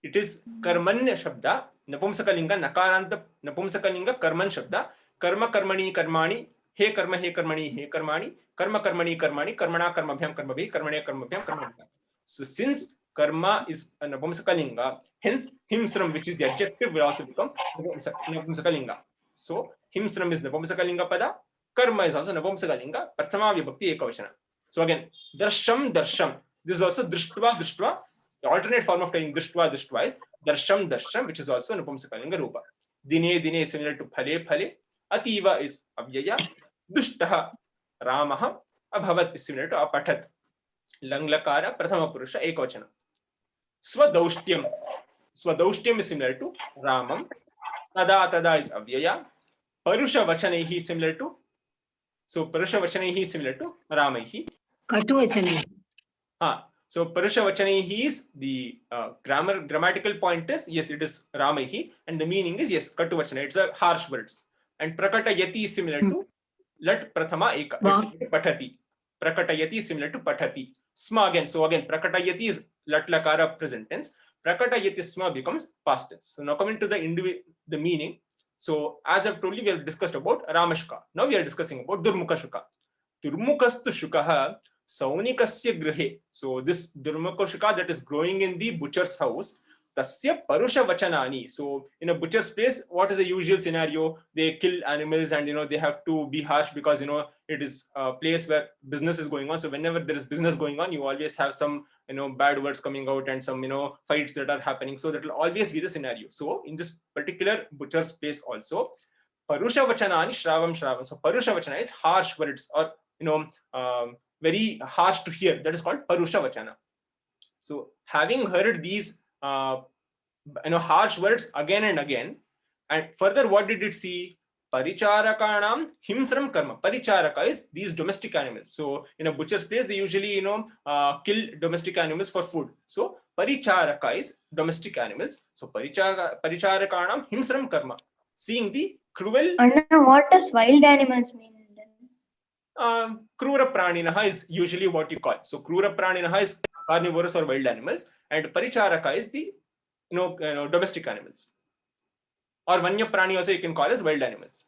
Speaker 1: It is karmanya shabda. Napumsaka linga nakaranta napumsaka linga karman shabda. Karma karmani karmani. He karma he karmani he karmani. Karma karmani karmani. Karmana karmabhyam karmabhi. Karmane karmabhyam karmabhyam. So since karma is a napumsaka linga, hence himsram, which is the adjective, will also become napumsaka linga. So himsram is napumsaka linga pada. Karma is also napumsaka linga. Prathama vibhakti ekavachana. So again, darsham darsham. This is also drishtva drishtva. The alternate form of telling drishtva drishtva is darsham darsham, which is also napumsaka linga rupa. Dine dine is similar to phale phale. Ativa is avyaya. Dushtaha Ramaha. Abhavat is similar to apathat. Langlakara prathama purusha ekavachana. Swadaushtyam. Swadaushtyam is similar to Ramam. Tada tada is avyaya. Parusha vachanaihi is similar to. So Parusha vachanaihi is similar to Ramaihi.
Speaker 8: Katuvachane.
Speaker 1: So Parusha vachanaihi is the grammatical point is yes, it is Ramaihi, and the meaning is yes, Katuvachana. It's a harsh words. And Prakatayati is similar to Lat Prathama Eka. It's Patati. Prakatayati is similar to Patati. Sma again. So again, Prakatayati is Lat Lakara present tense. Prakatayati Sma becomes past tense. So now coming to the meaning. So as I've told you, we have discussed about Ramashka. Now we are discussing about Durmukha Shuka. Durmukhastu Shukaha Saunikasya Grihe. So this Durmukha Shuka that is growing in the butcher's house, Tasya Parusha Vachanani. So in a butcher's place, what is the usual scenario? They kill animals and they have to be harsh because it is a place where business is going on. So whenever there is business going on, you always have some bad words coming out and some fights that are happening. So that will always be the scenario. So in this particular butcher's place also, Parusha Vachanani Shravam Shravam. So Parusha Vachana is harsh words or very harsh to hear. That is called Parusha Vachana. So having heard these harsh words again and again, and further what did it see? Paricharakanam himsram karma. Paricharaka is these domestic animals. So in a butcher's place, they usually kill domestic animals for food. So Paricharaka is domestic animals. So Paricharakanam himsram karma. Seeing the cruel.
Speaker 3: Anna, what does wild animals mean?
Speaker 1: Krura praninaha is usually what you call. So Krura praninaha is carnivorous or wild animals, and Paricharaka is the domestic animals. Or Vanya Prani also you can call as wild animals.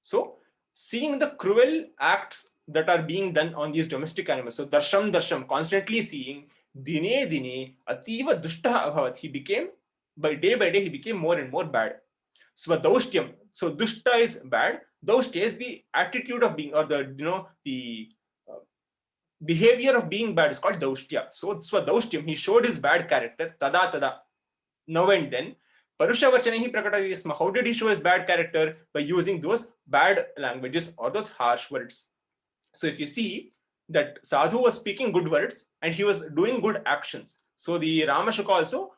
Speaker 1: So seeing the cruel acts that are being done on these domestic animals. So darsham darsham, constantly seeing, dine dine ativa dushta abhavat. He became by day he became more and more bad. Swadaushtyam. So dushta is bad. Daushtya is the attitude of being, or the behavior of being bad is called daushtya. So Swadaushtyam, he showed his bad character. Tada tada. Now and then. Parusha vachanahi prakatayasma. How did he show his bad character? By using those bad languages or those harsh words. So if you see that Sadhu was speaking good words and he was doing good actions. So the Ramashuka also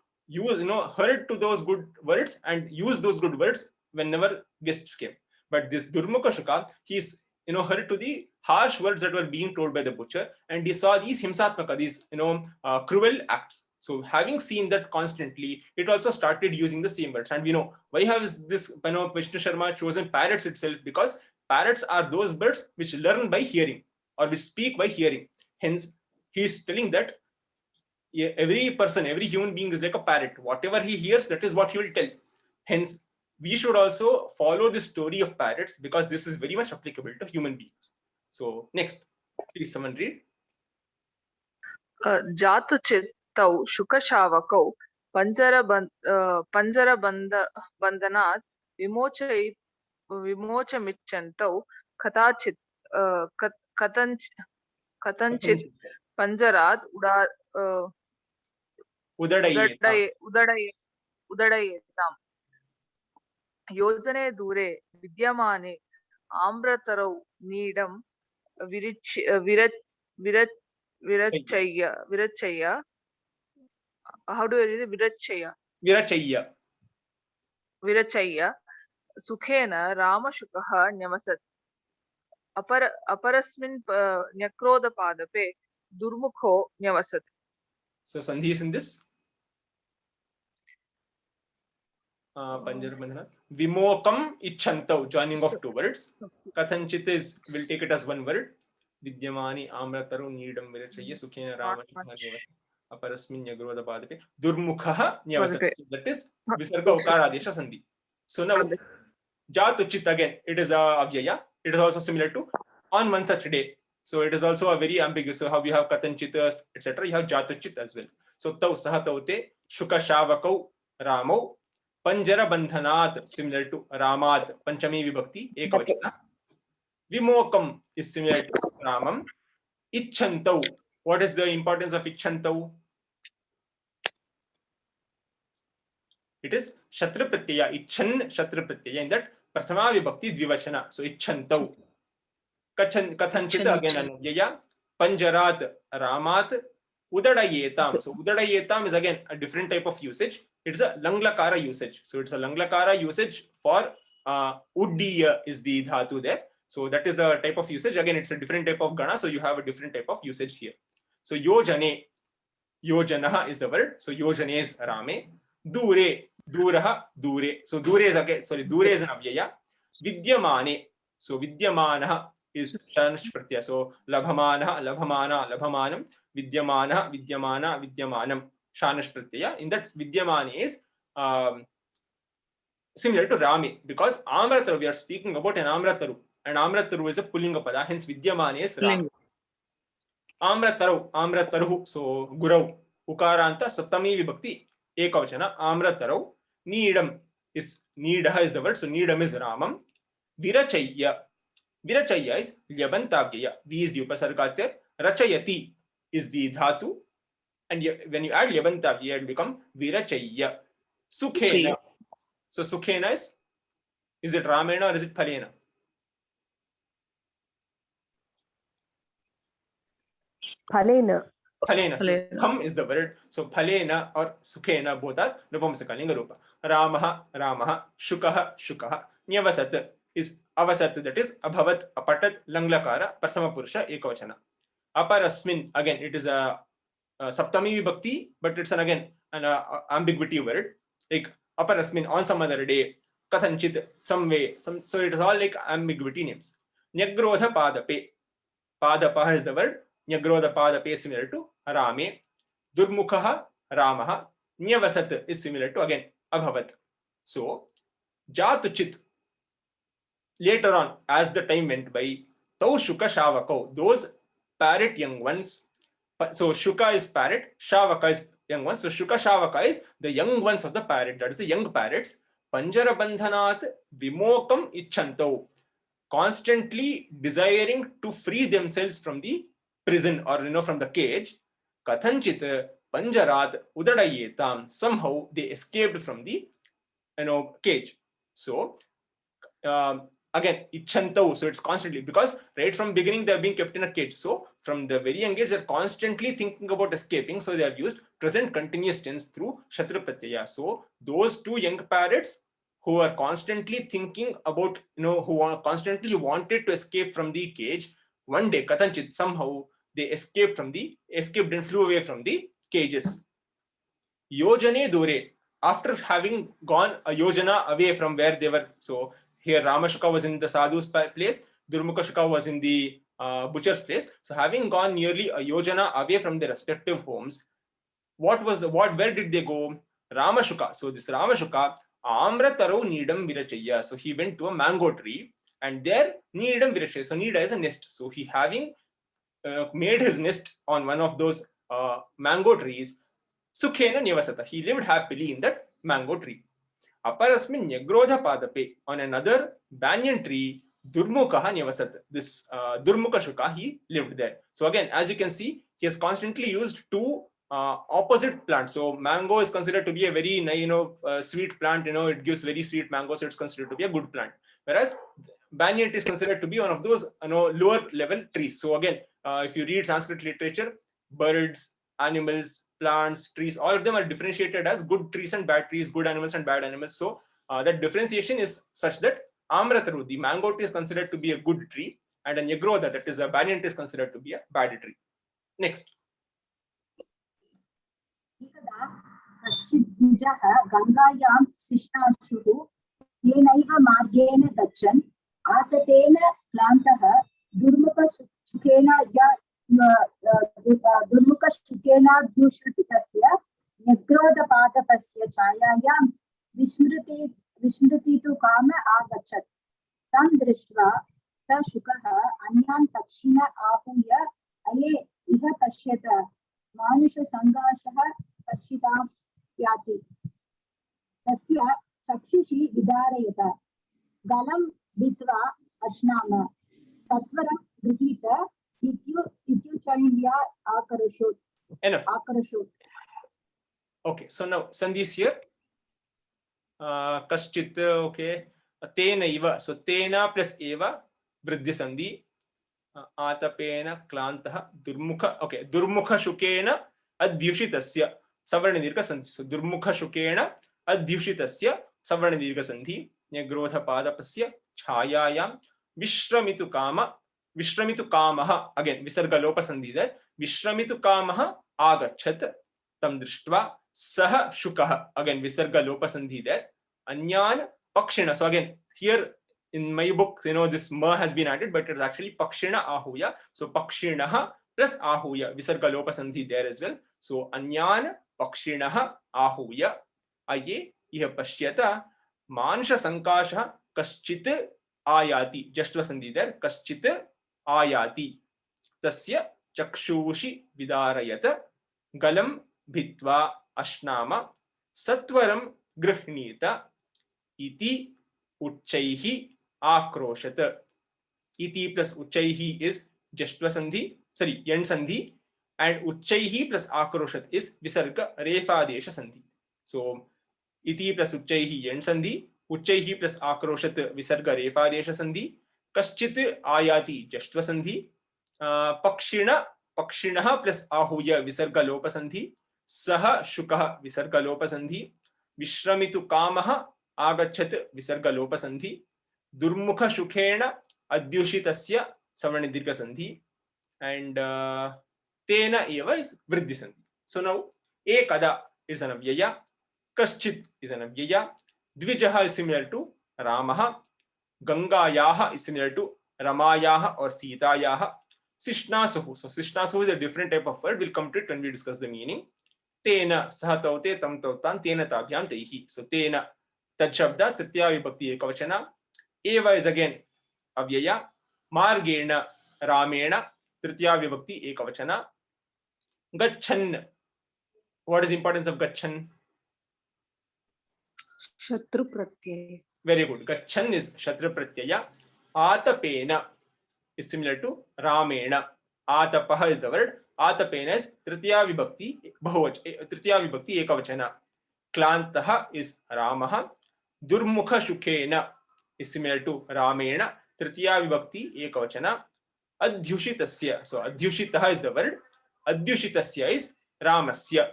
Speaker 1: heard to those good words and used those good words whenever guests came. But this Durmukha Shuka, he's heard to the harsh words that were being told by the butcher, and he saw these himsatmaka, these cruel acts. So having seen that constantly, it also started using the same words. And we know why has this Vishnu Sharma chosen parrots itself? Because parrots are those birds which learn by hearing or which speak by hearing. Hence, he is telling that every person, every human being is like a parrot. Whatever he hears, that is what he will tell. Hence, we should also follow the story of parrots because this is very much applicable to human beings. So next, please someone read.
Speaker 5: Jatu chittau shukashavakau panjara bandhanat vimochamicchantau katachit katanchit panjarat udadayetam योजने दूरे विद्यमाने आम्रतरौ नीडं विरचय्य how do I read it? विरचय्य सुखेन रामशुकः न्यमसत् अपरस्मिन् न्यक्रोधपादपे Durmukho Nyavasat.
Speaker 1: So Sandhi is in this. Panjarabandhana. Vimokam ichchantau, joining of two words. Kathanchit is, we'll take it as one word. Vidyamani amrataru needam virachaya sukhena rama nyavasat. Aparasmin nyagroda badape. Durmukha nyavasat. That is visarga ukara adesha sandhi. So now jatuchit again, it is a avyaya. It is also similar to on one such day. So it is also a very ambiguous. So how we have kathanchit, etc. You have jatuchit as well. So tau saha taute shuka shavakau ramau. Panjara bandhanat, similar to Ramat, Panchami Vibhakti, Ekavachana. Vimokam is similar to Ramam. Ichchantau. What is the importance of Ichchantau? It is Shatra Pratyaya. Ichchan Shatra Pratyaya. In that Prathama Vibhakti Dvivachana. So Ichchantau. Kathanchita again Anvyaya. Panjarat Ramat. Udadayetam. So Udadayetam is again a different type of usage. It's a Langlakara usage. So it's a Langlakara usage for Uddiya is the dhatu there. So that is the type of usage. Again, it's a different type of Gana. So you have a different type of usage here. So Yojane, Yojanaha is the word. So Yojane is Rame. Dure, Duraha, Dure. So Dure is again, sorry, Dure is an Avyaya. Vidyamane. So Vidyamanaha is Shanish Pratyaya. So Labhamanaha, Labhamana, Labhamanam. Vidyamana, Vidyamana, Vidyamanam. Shanash Pratyaya. In that Vidyamani is similar to Rami because Amrataru, we are speaking about an Amrataru, and Amrataru is a Pullinga Pada, hence Vidyamani is Rami. Amrataru, Amrataru, so Gurau, Ukaranta, Satami Vibhakti, Ekavachana, Amrataru, Needam is Needaha is the word, so Needam is Ramam. Virachaya, Virachaya is Lyabantavya, V is the Upasarga, Rachayati is the Dhatu. And when you add Lyabantavya, it becomes Virachaya. Sukhena. So Sukhena is it Ramena or is it Phalena?
Speaker 4: Phalena.
Speaker 1: Phalena. So Sukham is the word. So Phalena or Sukhena both are Nupamsakalinga Rupa. Ramaha, Ramaha, Shukaha, Shukaha. Nyavasat is Avasat, that is Abhavat, Apatat, Langlakara, Prathama Purusha, Ekavachana. Aparasmin, again, it is a Saptami Vibhakti, but it's again an ambiguity word. Like Aparasmin, on some other day, Kathanchit, some way, so it is all like ambiguity names. Nyagrodha Padape. Padapa is the word. Nyagrodha Padape is similar to Rame. Durmukha, Ramaha. Nyavasat is similar to again Abhavat. So Jatuchit. Later on, as the time went by, Tau Shuka Shavako, those parrot young ones. So Shuka is parrot, Shavaka is young ones. So Shuka Shavaka is the young ones of the parrot, that is the young parrots. Panjara Bandhanat Vimokam Ichchantau, constantly desiring to free themselves from the prison or from the cage. Kathanchit Panjarat Udadayetam, somehow they escaped from the cage. So again, Ichchantau, so it's constantly, because right from beginning they are being kept in a cage. So from the very young age, they're constantly thinking about escaping. So they have used present continuous tense through Shatra Pratyaya. So those two young parrots who are constantly thinking about, who constantly wanted to escape from the cage, one day, Kathanchit, somehow they escaped and flew away from the cages. Yojane Dure, after having gone a yojana away from where they were. So here Ramashuka was in the sadhu's place, Durmukha was in the butcher's place. So having gone nearly a yojana away from their respective homes, where did they go? Ramashuka. So this Ramashuka, Amrataru Needam Virachaya. So he went to a mango tree and there Needam Virachaya. So Nida is a nest. So he having made his nest on one of those mango trees, Sukhena Nyavasata. He lived happily in that mango tree. Aparasmin Nyagrodha Padape, on another banyan tree, Durmukha Nyavasat. This Durmukha Shuka, he lived there. So again, as you can see, he has constantly used two opposite plants. So mango is considered to be a very sweet plant. It gives very sweet mango, so it's considered to be a good plant. Whereas banyan is considered to be one of those lower level trees. So again, if you read Sanskrit literature, birds, animals, plants, trees, all of them are differentiated as good trees and bad trees, good animals and bad animals. So that differentiation is such that Amrataru, the mango tree, is considered to be a good tree, and a Nyagrodha, that is a banyan tree, is considered to be a bad tree. Next.
Speaker 8: एकदा कश्चित् द्विजः गङ्गायां शिष्टांशुः तेनैव मार्गेण गच्छन् आतपेन क्लान्तः दुर्मुखशुकेनाभ्युश्रुतितस्य न्यग्रोधपादपस्य छायायां विस्मृतितु काम आगच्छत्। तं दृष्ट्वा स शुकः अन्यान् पक्षिण आहूय अये इह पश्यत मानुषसङ्घासः पश्यतां याति। तस्य चक्षुषि विदारयत गलं भित्त्वा अश्नाम तत्वरं गृहीत इत्युच्चैर्या आकर्षोत्।
Speaker 1: Enough. Okay, so now sandhi is here. Kaschit, okay. Tena iva, so tena plus eva vriddhi sandhi. Atapena klantah durmukha, okay. Durmukha shukena adhyushitasya savarna dirgha sandhi. So durmukha shukena adhyushitasya savarna dirgha sandhi. Nyagrodha padapasya chhayayam vishramitu kama. Vishramitu kamaha, again visarga lopa sandhi there. Vishramitu kamaha agachat tam drishtva sah shukah, again visarga lopa sandhi there. Anyan pakshina, so again here in my book, you know, this ma has been added, but it's actually pakshina ahuya. So pakshinaha plus ahuya, visarga lopa sandhi there as well. So anyan pakshinaha ahuya aye iha pashyata mansha sankasha kaschit ayati, jashtva sandhi there, kaschit ayati tasya चक्षुषि विदारयत गलं भित्त्वा अश्नाम सत्वरं गृह्णीत इति उच्चैः आक्रोशत. इति plus उच्चैः is jashtva sandhi, sorry, yand sandhi, and उच्चैः plus आक्रोशत is visarga refadesha sandhi. So इति plus उच्चैः यण् सन्धि, उच्चैः plus आक्रोशत विसर्ग रेफादेश सन्धि, कश्चित् आयाति जष्ट्व सन्धि, पक्षिणः प्लस आहूय विसर्ग लोप सन्धि, सः शुकः विसर्ग लोप सन्धि, विश्रमितु कामः आगच्छत् विसर्ग लोप सन्धि, दुर्मुख शुकेन अद्युषितस्य सवर्ण दीर्घ सन्धि, and तेन एव is वृद्धि सन्धि. So now एकदा is an avyaya, kaschit is an avyaya, dvijaha is similar to Ramah, Gangayaha is similar to Ramayaha or Sitayaha, Sishnasuhu. So Sishnasuhu is a different type of word. We'll come to it when we discuss the meaning. Tena sahataute tam tautan tena tabhyam taihi. So tena tad shabda tritiya vibhakti ekavachana. Eva is again avyaya. Margena ramena tritiya vibhakti ekavachana. Gachan. What is the importance of gachan?
Speaker 6: Shatru pratyaya.
Speaker 1: Very good. Gachan is Shatru pratyaya. Atapena is similar to Ramena. Atapaha is the word. Atapena is Tritiya Vibhakti Tritiya Vibhakti Ekavachana. Klantaha is Ramaha. Durmukha Shukena is similar to Ramena. Tritiya Vibhakti Ekavachana. Adhyushitasya. So Adhyushitaha is the word. Adhyushitasya is Ramasya.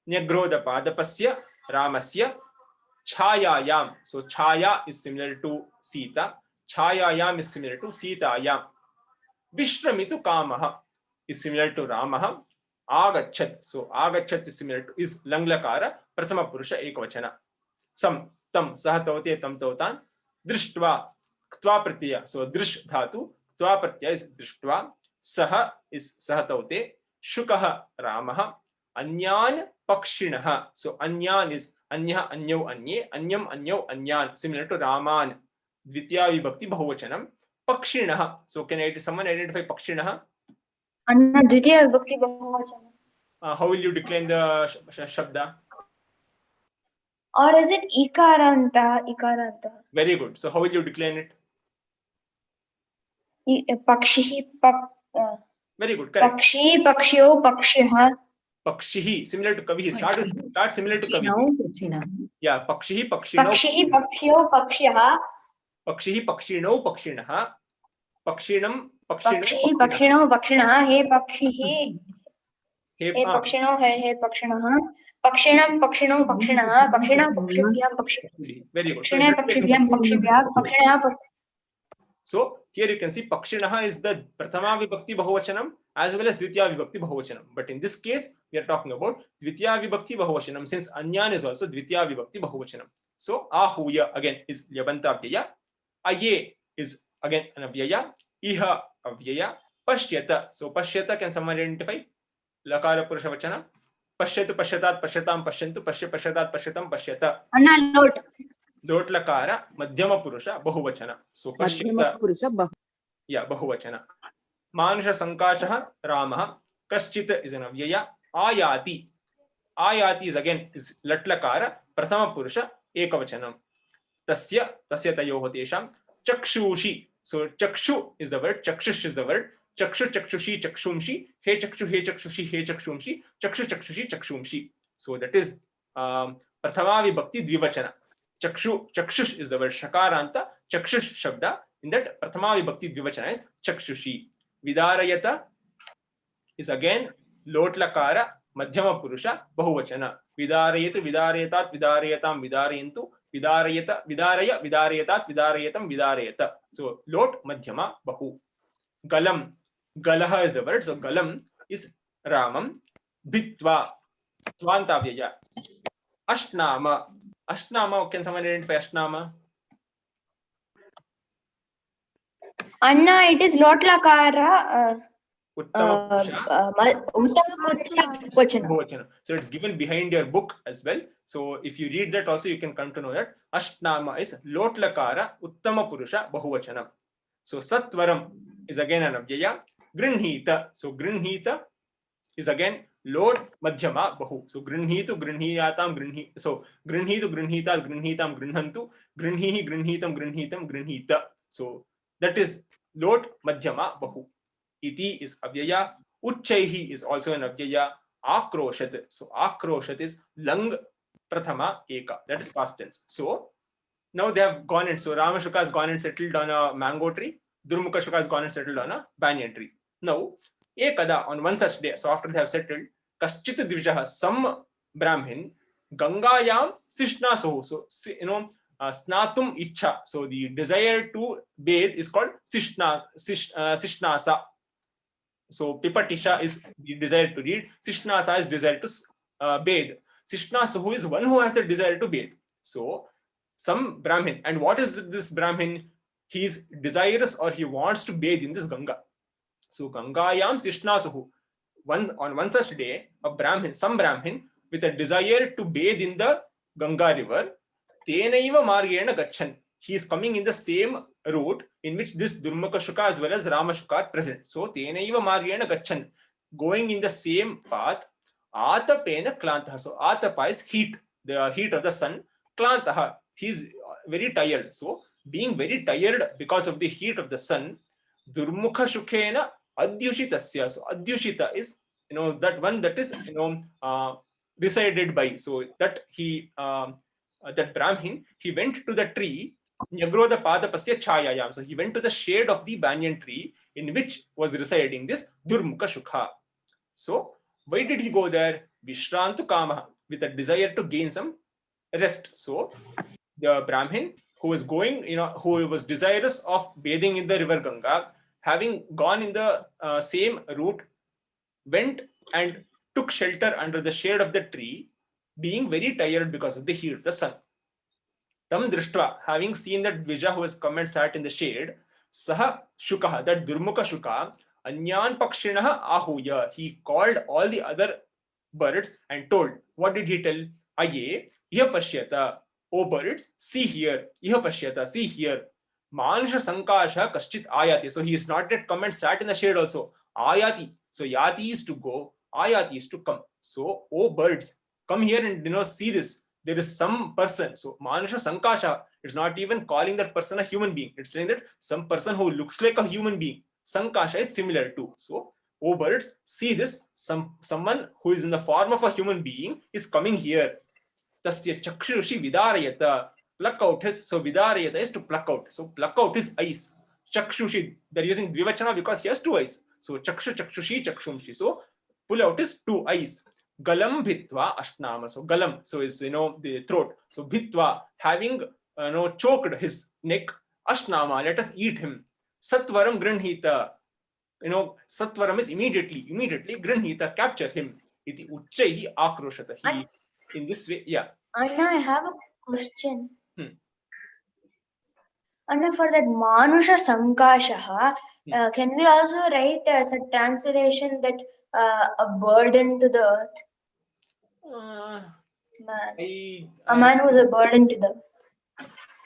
Speaker 1: Nyagrodha Padapasya Ramasya. Chhayayam. So Chhaya is similar to Sita. Chhayayam is similar to Sitayam. Vishramitu Kamaha is similar to Ramaha. Agachat. So Agachat is similar to is Langlakara. Prathama Purusha Ekavachana. Sam tam sahataute tam tautan. Drishtva Ktva Pratyaya. So Drish Dhatu. Ktva Pratyaya is Drishtva. Saha is Sahataute. Shukaha Ramaha. Anyan Pakshinaha. So Anyan is Anya Anyo Anye. Anyam Anyo Anyan. Similar to Raman. Dvitiya Vibhakti Bahuvachanam. Pakshinaha. So can someone identify Pakshinaha?
Speaker 3: Anna Dvitiya Vibhakti Bahuvachanam.
Speaker 1: How will you decline the Shabda?
Speaker 3: Or is it Ikaranta? Ikaranta.
Speaker 1: Very good. So how will you decline it?
Speaker 3: Pakshihi
Speaker 1: Very good. Correct.
Speaker 3: Pakshi, Pakshyo, Pakshiha.
Speaker 1: Pakshihi, similar to Kavihi. Start similar to Kavihi. Yeah, Pakshihi, Pakshino.
Speaker 3: Pakshihi, Pakshyo, Pakshiha.
Speaker 1: Pakshihi, Pakshino, Pakshinaha. Pakshinam,
Speaker 3: Pakshihi, Pakshino, Pakshinaha. He Pakshihi. He Pakshino, he Pakshinaha. Pakshinam, Pakshino, Pakshinaha. Pakshina, Pakshibhyam, Pakshibhyam.
Speaker 1: Very good.
Speaker 3: Pakshina, Pakshibhyam, Pakshibhyam. Pakshina,
Speaker 1: So here you can see Pakshinaha is the Prathama Vibhakti Bahuvachanam as well as Dvitiya Vibhakti Bahuvachanam. But in this case, we are talking about Dvitiya Vibhakti Bahuvachanam, since Anyan is also Dvitiya Vibhakti Bahuvachanam. So Ahuya again is Lyabanta Avyaya, Aye is again an Avyaya, Iha Avyaya, Pashyata. So Pashyata, can someone identify? Lakara Purusha Vachana. Pashyatu Pashyatat Pashyatam Pashyantu Pashya Pashyatat Pashyatam Pashyata.
Speaker 3: Anna note.
Speaker 1: Lot Lakara Madhyama Purusha Bahuvachana. So Pashyata. Yeah, Bahuvachana. Manusha Sankashah Ramah. Kaschit is an Avyaya. Ayati. Ayati is again is Latlakara. Prathama Purusha Ekavachanam. Tasya Tayoho Tesham. Chakshushi. So Chakshu is the word. Chakshush is the word. Chakshu Chakshushi Chakshumshi. He Chakshushi He Chakshumshi. Chakshu Chakshushi Chakshumshi. So that is Prathama Vibhakti Dvivachana. Chakshush is the word. Shakaranta. Chakshush Shabda. In that Prathama Vibhakti Dvivachana is Chakshushi. Vidarayata is again Lot Lakara Madhyama Purusha Bahuvachana. Vidarayatu Vidaretat Vidarayatam Vidarayantu Vidarayata Vidaraya Vidarayatat Vidarayatam Vidarayata. So Lot Madhyama Bahu. Galam. Galaha is the word. So Galam is Ramam. Bhitva. Tvantavyaya. Ashnama. Ashnama. Can someone identify Ashnama?
Speaker 3: Anna, it is Lot Lakara.
Speaker 1: Uttama
Speaker 3: Purusha.
Speaker 1: So it's given behind your book as well. So if you read that also, you can come to know that Ashnama is Lot Lakara Uttama Purusha Bahuvachanam. So Satvaram is again an Avyaya. Grinhita. So Grinhita is again Lot Madhyama Bahu. So Grinhitu Grinhiyatam Grinhi. So Grinhitu Grinhita Grinhitam Grinhantu Grinhihi Grinhitam Grinhitam Grinhita. So that is Lot Madhyama Bahu. Iti is Avyaya. Uchchaihi is also an Avyaya. Akroshat. So Akroshat is Lang Prathama Eka. That is past tense. So now they have gone in. So Ramashuka has gone and settled on a mango tree. Durmukha Shuka has gone and settled on a banyan tree. Now, Ekada, on one such day, so after they have settled, Kaschit Dvijaha, some Brahmin, Gangayam Sishnasohu. So, Snatum Icha. So the desire to bathe is called Sishnasa. So Pipatisha is the desire to read. Sishnasa is desire to bathe. Sishnasohu is one who has the desire to bathe. So some Brahmin. And what is this Brahmin? He is desirous or he wants to bathe in this Ganga. So Gangayam Sishnasohu. On one such day, some Brahmin with a desire to bathe in the Ganga river, Tenaiva Margena Gachan. He is coming in the same route in which this Durmukha Shuka as well as Ramashuka are present. So Tenaiva Margena Gachan. Going in the same path, Atapena Klantaha. So Atapa is heat, the heat of the sun. Klantaha. He is very tired. So being very tired because of the heat of the sun, Durmukha Shukena Adyushitasya. So Adyushita is that one that is resided by. So that he that Brahmin, he went to the tree Nyagrodha Padapasya Chayayam. So he went to the shade of the banyan tree in which was residing this Durmukha Shukha. So why did he go there? Vishrantu Kama, with a desire to gain some rest. So the Brahmin who was going, who was desirous of bathing in the river Ganga, having gone in the same route, went and took shelter under the shade of the tree, being very tired because of the heat of the sun. Tam Drishtva, having seen that Dvija who has come and sat in the shade, Saha Shukaha, that Durmukha Shuka, Anyan Pakshinaha Ahuya, he called all the other birds and told, what did he tell? Aye, Iha Pashyata, O birds, see here, Iha Pashyata, see here. Manusha Sankasha Kaschit Ayati. So he is not yet come and sat in the shade also. Ayati. So Yati is to go, Ayati is to come. So, O birds, come here and see this. There is some person. So Manusha Sankasha, it's not even calling that person a human being. It's saying that some person who looks like a human being. Sankasha is similar to. So, O birds, see this. Someone who is in the form of a human being is coming here. Tasya Chakshushi Vidarayata. Pluck out his. So Vidarayata is to pluck out. So pluck out his eyes. Chakshushi. They're using Dvivachana because he has two eyes. So Chakshushi Chakshumshi. So pull out his two eyes. Galam Bhitva Ashnama. So Galam. So is the throat. So Bhitva, having choked his neck. Ashnama. Let us eat him. Satvaram grinhita. Satvaram is immediately grinhita, capture him. Iti uchchaihi akroshata. He, in this way, yeah.
Speaker 3: Anna, I have a question. Anna, for that Manusha Sankashaha, can we also write as a translation that a burden to the earth? A man who is a burden to the earth.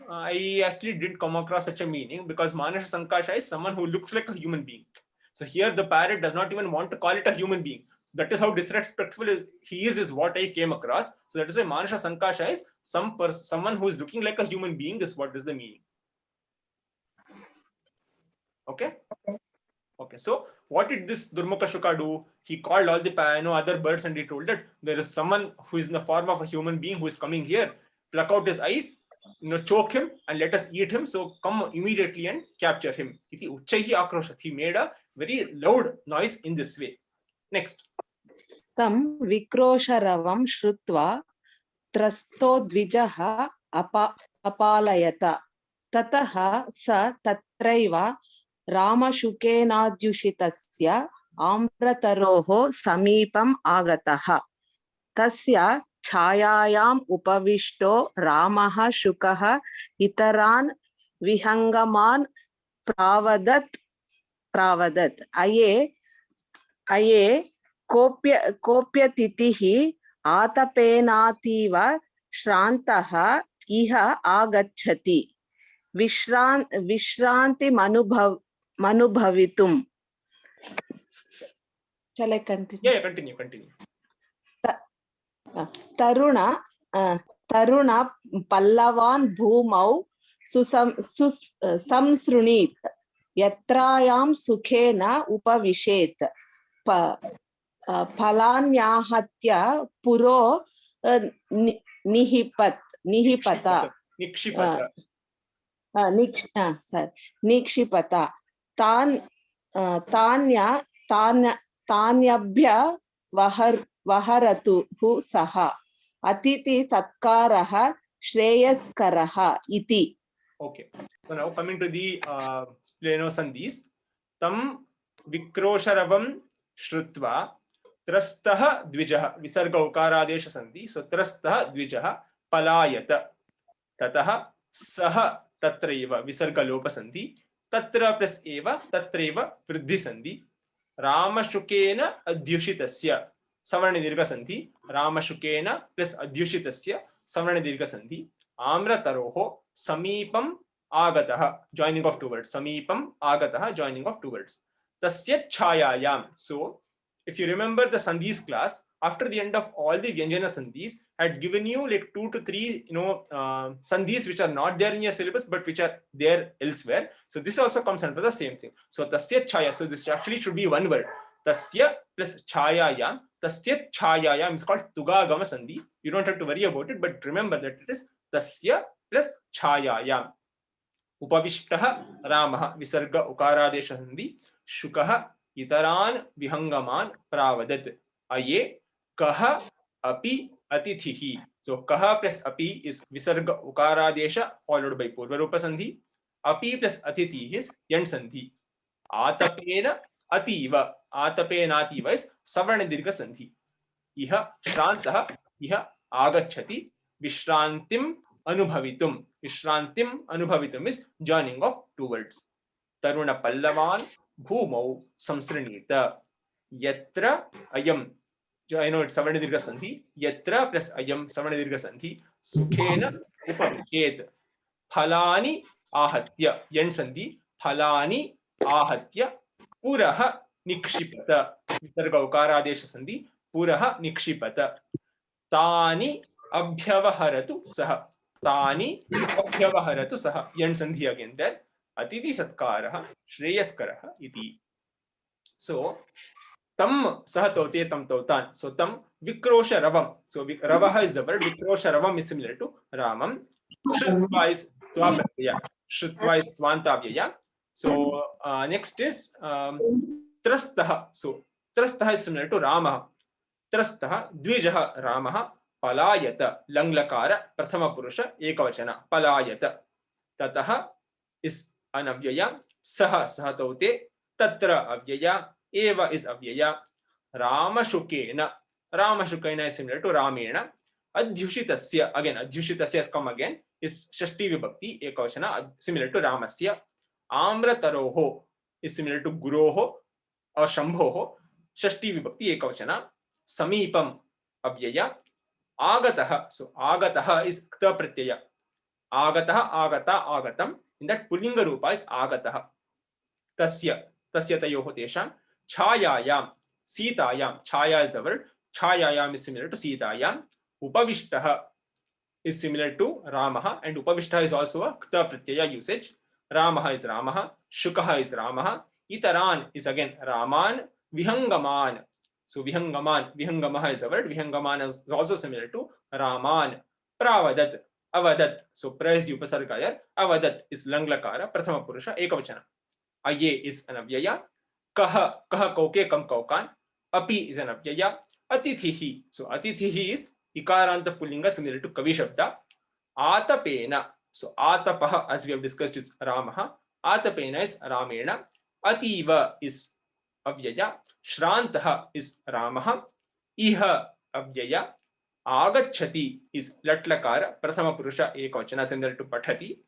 Speaker 1: I actually didn't come across such a meaning, because Manasha Sankasha is someone who looks like a human being. So here the parrot does not even want to call it a human being. So that is how disrespectful he is what I came across. So that is why Manasha Sankasha is someone who is looking like a human being. This what is the meaning. Okay. So what did this Durmukha Shuka do? He called all the other birds and he told that there is someone who is in the form of a human being who is coming here. Pluck out his eyes, choke him and let us eat him. So come immediately and capture him. Iti uchchaihi akroshat. He made a very loud noise in this way. Next.
Speaker 6: Tam vikrosha-ravam shrutva trasto dvijaha apalayata. Tataha sa tatraiva Ramashukenadhyushitasya amrataroho samipam agataha. Tasya chayayam upavishto Ramaha Shukaha itaran vihangaman pravadat. Aye kopyatitihi atapenativa shrantaha iha agachati. Vishranti manubhavitum. Shall I continue?
Speaker 1: Yeah, continue.
Speaker 6: Taruna pallavan bhumau samsrunit yatrayam sukhena upavishet phalanyahatya puro nihipata. Nikshipata. Tanyabhya vaharatuhu saha. Atiti satkaraha shreyaskaraha iti.
Speaker 1: Okay. So now coming to the pleno sandhis. Tam vikrosha-ravam shrutva trastaha dvijaha. Visarga ukaradesha sandhi. So trastaha dvijaha palayata. Tataha saha tatraiva visarga lopa sandhi. Tatra plus eva tatraiva vriddhi sandhi. Ramashukena adhyushitasya savarna dirgha sandhi. Ramashukena plus adhyushitasya savarna dirgha sandhi. Amrataroho samipam agataha, joining of two words. Samipam agataha, joining of two words. Tasya chayayam. So if you remember the sandhis class, after the end of all the Vyanjana sandhis, I had given you like 2 to 3 sandhis which are not there in your syllabus but which are there elsewhere. So this also comes under the same thing. So tasya chaya. So this actually should be one word. Tasya plus chayayam. Tasya chayayam is called tugagama sandhi. You don't have to worry about it, but remember that it is tasya plus chayayam. Upavishtaha Ramaha visarga ukaradesha sandhi. Shukaha itaran vihangaman pravadat. Aye kaha api atithihi. So kaha plus api is visarga ukaradesha followed by purvarupa sandhi. Api plus atithi is yan sandhi. Atapena ativa. Atapenativa is savarna dirgha sandhi. Iha shrantaha iha agachati. Vishrantim anubhavitum. Vishrantim anubhavitum is joining of two words. Taruna pallavan bhumau samsrinita. Yatra ayam. I know it's savarna dirgha sandhi. Yatra plus ayam savarna dirgha sandhi. Sukhena upavishet. Phalani ahatya. Yan sandhi. Phalani ahatya. Puraha nikshipata. Visarga ukaradesha sandhi. Puraha nikshipata. Tani abhyavaharatu saha. Tani abhyavaharatu saha. Yan sandhi again there. Atiti satkaraha shreyaskaraha iti. So tam saha tote tam totan. So tam vikrosha ravam. So ravaha is the word. Vikrosha ravam is similar to ramam. Shrutva is tvavyaya. Shrutva is tvantavyaya. So next is trastaha. So trastaha is similar to ramaha. Trastaha dvijaha ramaha palayata. Langlakara prathama purusha ekavachana palayata. Tataha is anavyaya. सह सहतौते, तत्र अव्यया, eva is avyaya, Ramashuken, Ramashuken is similar to Ramena, Adhyushitasya, again Adhyushitasya has come again, is Shashti Vibhakti, Ekavachana, similar to Ramasya, Amrataroho is similar to Guroho or Shambhoho, Shashti Vibhakti, Ekavachana, Samipam avyaya, Agataha, so Agataha is Kta Pratyaya, Agataha, Agata, Agatam, in that Pullinga Rupa is Agataha, Tasya, Tasya Tayoho Tesham, Chayayam, Sitayam, Chaya is the word, Chayayam is similar to Sitayam, Upavishtaha is similar to Ramaha, and Upavishtaha is also a Kta Pratyaya usage. Ramaha is Ramaha, Shukaha is Ramaha, Itaran is again Raman, Vihangaman. So Vihangamaha is a word, Vihangaman is also similar to Raman, Pravadat, Avadat. So pra is the upasarga, Avadat is Langlakara, Prathama Purusha, Ekavachana. Aye is an avyaya, Kaha, Kaha Kauke Kam Kaukan, Api is an avyaya, Atithihi. So Atithihi is Ikaranta Pullinga similar to Kavi Shabda, Atapena. So Atapaha, as we have discussed, is Ramaha, Atapena is Ramena, Ativa is avyaya, Shrantaha is Ramaha, Iha avyaya, Agachati is Latlakara, Prathama Purusha Ekavachana similar to Pathati,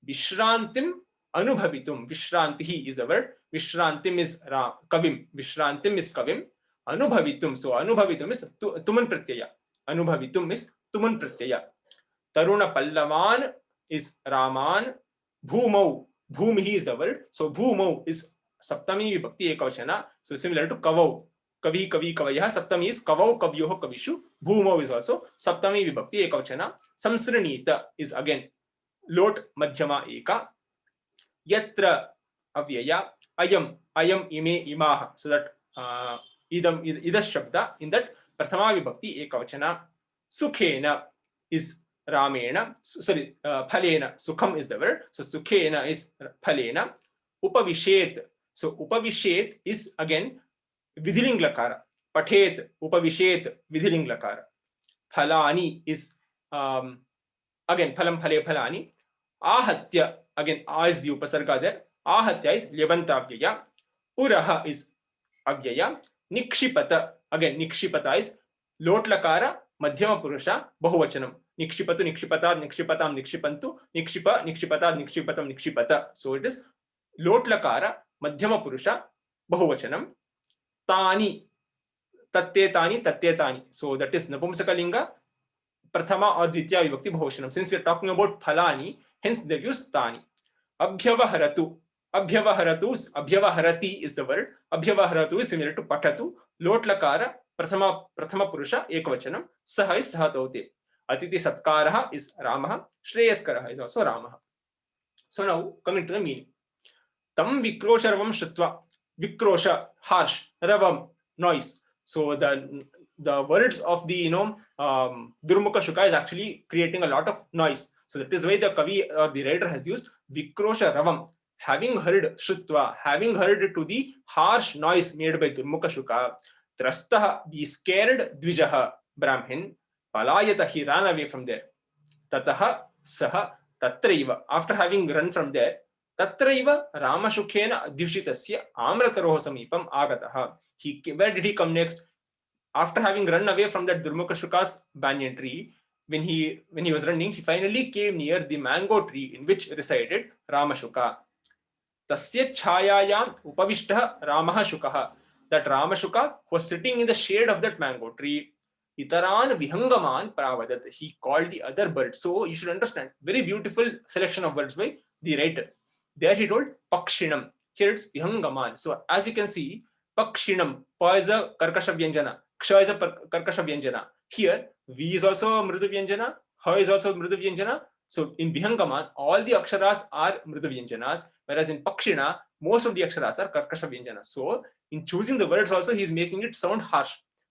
Speaker 1: Vishrantim Anubhavitum, Vishrantihi is a word, Vishrantim is Kavim, Vishrantim is Kavim, Anubhavitum, so Anubhavitum is Tuman Pratyaya, Anubhavitum is Tuman Pratyaya, Taruna Pallavan is Raman, Bhumau, Bhumihi is the word, so Bhumau is Saptami Vibhakti Ekavachana, so similar to Kavau, Kavi Kavi Kavaya, Saptami is Kavau Kavyoho Kavishu, Bhumau is also Saptami Vibhakti Ekavachana, Samsranita is again Lot Madhyama Eka, Yatra avyaya, Ayam, Ayam ime imaha, so that idas shabda, in that Prathama Vibhakti Ekavachana, Sukhena is Ramena, sorry, Phalena, Sukham is the word, so Sukhena is Phalena, Upavishet, so Upavishet is again Vidhiling Lakara, Pathet, Upavishet, Vidhiling Lakara, Phalani is again Phalam Phale Phalani, Ahatya, again A is the upasarga there, Ahatya is Lyabanta avyaya, Puraha is avyaya, Nikshipata, again Nikshipata is Lot Lakara, Madhyama Purusha, Bahuvachanam. Nikshipatu, Nikshipata, Nikshipatam, Nikshipantu, Nikshipa, Nikshipata, Nikshipatam, Nikshipata. So it is Lot Lakara, Madhyama Purusha, Bahuvachanam. Tani, Tatyetani. So that is Napumsakalinga, Prathama or Dvitya Vibhakti Bahuvachanam. Since we are talking about Phalani, hence they use Tani. Abhyavaharatu. Abhyavaharati is the word. Abhyavaharatu is similar to Patatu. Lot Lakara, Prathama Purusha, Ekavachanam. Saha is Sahatote. Atiti Satkaraha is Ramaha. Shreyaskaraha is also Ramaha. So now coming to the meaning. Tam Vikrosha Ravam Shrutva. Vikrosha, harsh. Ravam, noise. So the words of the Durmukha Shuka is actually creating a lot of noise. So that is why the Kavi or the writer has used Vikrosha Ravam. Having heard Shrutva, having heard to the harsh noise made by Durmukha Shuka, Trastaha, the scared Dvijaha, Brahmin, Palayata, he ran away from there. Tataha, Saha, Tatraiva. After having run from there, Tatraiva, Ramashukhena, Adhyushitasya, Amrataroho Samipam, Agataha. Where did he come next? After having run away from that Durmukha Shuka's banyan tree, when he was running, he finally came near the mango tree in which resided Ramashuka. Tasya Chayayam Upavishtaha Ramaha Shukaha. That Ramashuka was sitting in the shade of that mango tree. Itaran Vihangaman Pravadat. He called the other birds. So you should understand, very beautiful selection of words by the writer. There he told Pakshinam. Here it's Vihangaman. So as you can see, Pakshinam, Pa is a Karkasha Vyanjana, Ksha is a Karkasha Vyanjana. Here, V is also a Mridu Vyanjana, Ha is also Mridu Vyanjana. So in Vihangaman, all the Aksharas are Mridu Vyanjanas, whereas in Pakshina, most of the Aksharas are Karkasha Vyanjanas. So in choosing the words also, he is making it sound harsh.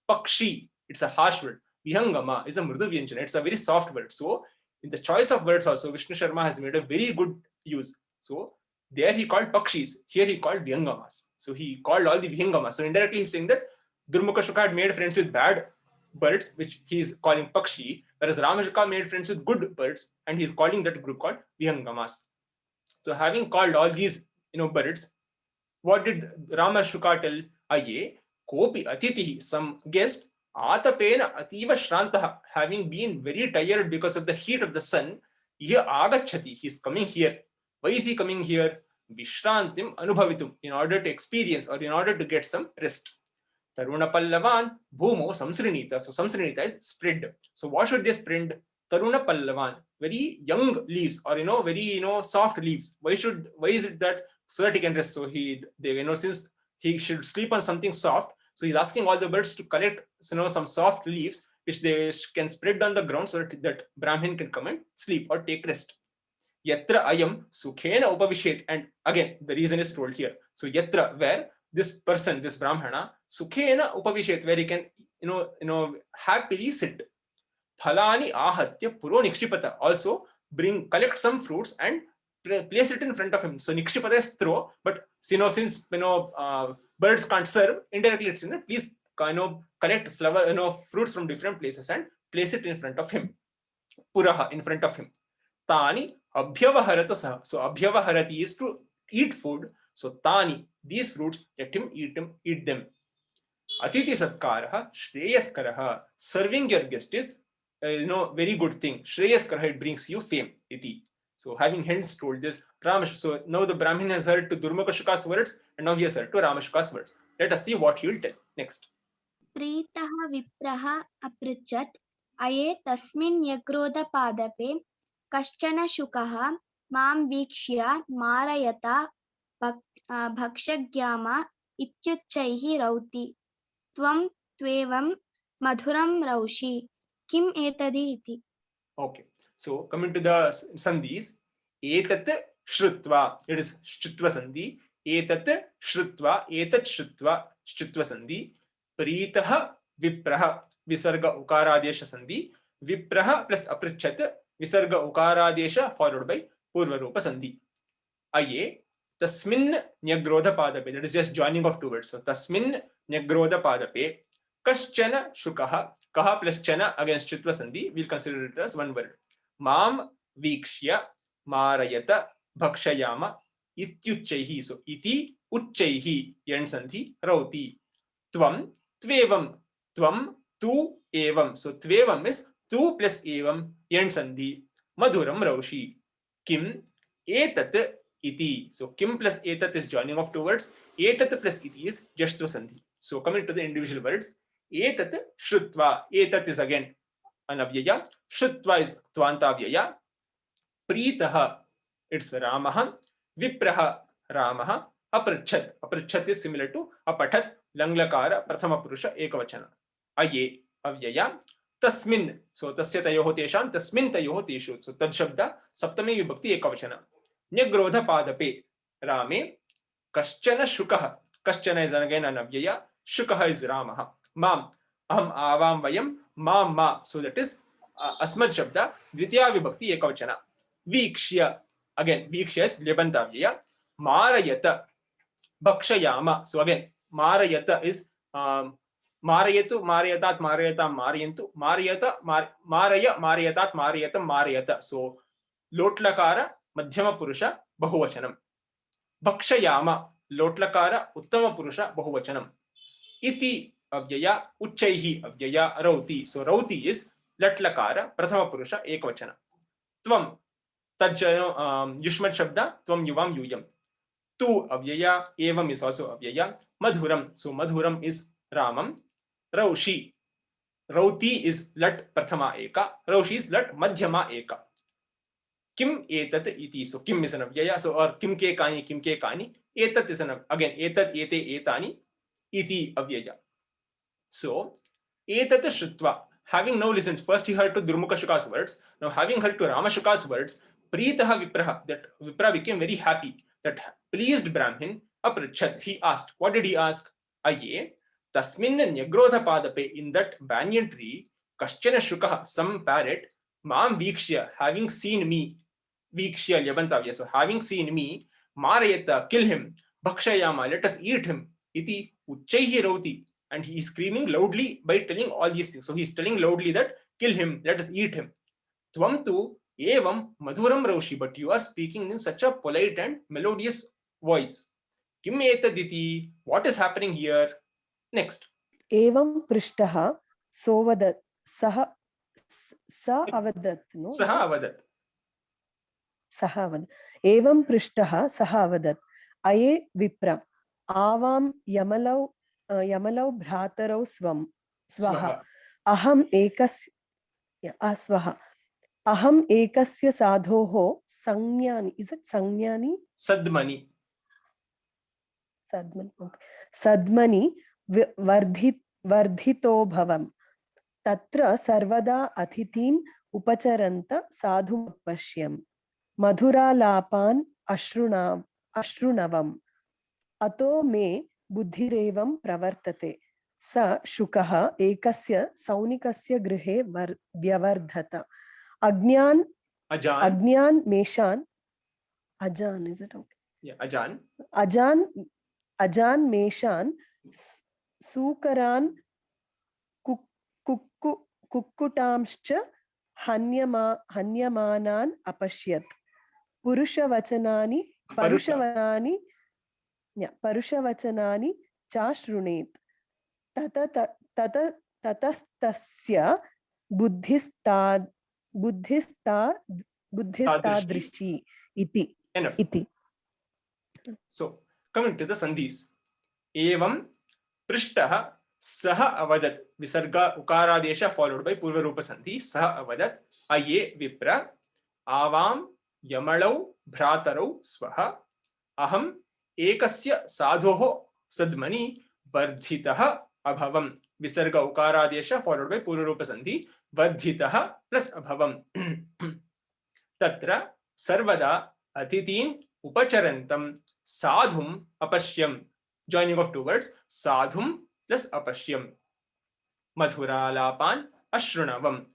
Speaker 1: Pakshi, it's a harsh word. Vihangama is a Mridu Vyanjana, it's a very soft word. So in the choice of words also, Vishnu Sharma has made a very good use. So there he called Pakshis, here he called Vihangamas. So he called all the Vihangamas. So indirectly he's saying that Durmukha Shuka had made friends with bad birds, which he is calling Pakshi, whereas Ramashuka made friends with good birds, and he is calling that group called Vihangamas. So having called all these birds. What did Rama Shuka tell? Aye, kopi atitihi, some guest, atapena ativa shrantaha, having been very tired because of the heat of the sun, here agachati, he is coming here. Why is he coming here? Vishrantim anubhavitum, in order to experience or in order to get some rest. Taruna Pallavan, Bhumo Samsrinita. So Samsrinita is spread. So what should they spread? Taruna Pallavan, very young leaves, or very soft leaves. Why is it that so that he can rest? So since he should sleep on something soft, so he's asking all the birds to collect some soft leaves which they can spread on the ground so that Brahmin can come and sleep or take rest. Yatra ayam sukhena upavishet, and again the reason is told here. So yatra, where this person, this Brahmana, sukhena upavishet, where he can happily sit. Phalani ahatya puro nikshipata, also collect some fruits and place it in front of him. So nikshipata is throw, but since birds can't serve, indirectly it's please collect fruits from different places and place it in front of him. Puraha, in front of him. Tani abhyavaharatu saha. So abhyavaharati is to eat food. So tani, these fruits, let him eat them. Atiti satkaraha shreyaskaraha. Serving your guest is very good thing. Shreyaskaraha, it brings you fame. Iti. So having hence told this, so now the Brahmin has heard to Durmukashuka's words, and now he has heard to Ramashuka's words. Let us see what he will tell next.
Speaker 2: Pritaha vipraha aprichat aye tasmin yagrodha padape kaschana shukaha mam vikshya marayata bhakshagyama ityuchaihi rauti tvam tvevam madhuram raushi kim etadi iti. Okay, so coming to the sandhis, etat shrutva, it is shrutva sandhi. Etat shrutva, etat shrutva, shrutva sandhi. Pritaha vipraha, visarga ukaradesha sandhi. Vipraha plus aprichat, visarga ukaradesha followed by purva rupa sandhi. Aye tasmin nyagrodha padape, that is just joining of two words. So tasmin nyagrodha padape kaschana shukaha, kaha plus chana against chitva sandhi, we'll consider it as one word. Mam vikshya marayata bhakshayama ityuchaihi. So iti uchaihi yan sandhi rauti. Tvam tvevam, tvam tu evam. So tvevam is tu plus evam yan sandhi madhuram raushi. Kim etat iti. So kim plus etat is joining of two words. Etat plus iti is jashtva sandhi. So coming to the individual words, etat shrutva, etat is again an avyaya, shrutva is tvanta avyaya, pritaha, it's ramaha, vipraha, ramaha, aprichat, aprichat is similar to apathat, langlakara, prathama purusha, ekavachana. Aye, avyaya, tasmin, so tasya tayoho tesham, tasmin tayoho teshu, so tad shabda, saptami vibhakti ekavachana. Nyagrodha padape, rame, kaschana shukaha, kaschana is again an avyaya, shukaha is ramaha. Mam, aham avam vayam, mam ma, so that is asmad shabda, dvitiya vibhakti ekavachana. Vikshya, again vikshya is lebanta avyaya. Marayata, bhakshayama, so again marayata is marayatu, marayatat, marayatam, marayantu, marayata, maraya, marayatat, marayatam, marayata. So lotlakara, madhyama purusha, bahuvachanam. Bhakshayama, lotlakara, uttama purusha, bahuvachanam. Iti avyaya, uchaihi avyaya, rauti. So rauti is latlakara, prathama purusha, ekavachana. Tvam, yushmat shabda, tvam yuvam yuyam. Tu avyaya, evam is also avyaya. Madhuram, so madhuram is ramam. Raushi, rauti is lat prathama eka, raushi is lat madhyama eka. Kim etat iti, so kim is an avyaya, so or kim ke kani, etat is an, again etat, ete, etani, iti avyaya. So etat shrutva, having now listened, first he heard to Durmukashuka's words, now having heard to Ramashuka's words, pritaha vipraha, that Vipra became very happy, that pleased Brahmin, aprichat, he asked. What did he ask? Aye, tasmin nyagrodha padape, in that banyan tree, kaschana shukaha, some parrot, mam vikshya, having seen me, vikshya lyabantavya, so having seen me, marayata, kill him, bhakshayama, let us eat him, iti uchaihi rauti, and he is screaming loudly by telling all these things. So he is telling loudly that kill him, let us eat him. Tvam tu evam madhuram raushi, but you are speaking in such a polite and melodious
Speaker 1: voice. Kim etaditi? What is happening here? Next.
Speaker 4: एवं पृष्टः सोवदत् सः स अवदत् no
Speaker 1: Saha avadat.
Speaker 4: सः अवदत् एवं पृष्टः सः अवदत् अये विप्र आवां यमलौ भ्रातरौ स्वः
Speaker 1: Swaha.
Speaker 4: अहम् एकस्य साधोः संज्ञानि इस् इट् संज्ञानि
Speaker 1: Sadmani.
Speaker 4: सद्मनि वर्धितो भवम् तत्र सर्वदा अतिथिम् उपचरन्त साधुं पश्यम् मधुरालापान् अश्रुणवम् अतो मे बुद्धिरेवं प्रवर्तते स शुकः एकस्य सौनिकस्य गृहे व्यवर्धत agyan मेषान् अजान् is it okay
Speaker 1: Yeah,
Speaker 4: अजान् मेषान् सूकरान् कुक्कुटांश्च हन्यमानान् अपश्यत् परुषवचनानि चाशृणेत् ततस्तस्य बुद्धिस्तादृशी इति.
Speaker 1: enough. So coming to the sandhis. Evam prishtah saha avadat. Visarga ukaradesha followed by purva rupa sandhi. Saha avadat aye vipra avam yamalau bhratarau swaha aham ekasya sadhoho sadmani vardhitah abhavam. Visarga ukaradesha followed by purva rupa sandhi. Vardhitah plus abhavam. Tatra sarvada atitin upacharantam sadhum apashyam. Joining of two words, sadhum plus apashyam. Madhuralapan ashrunavam.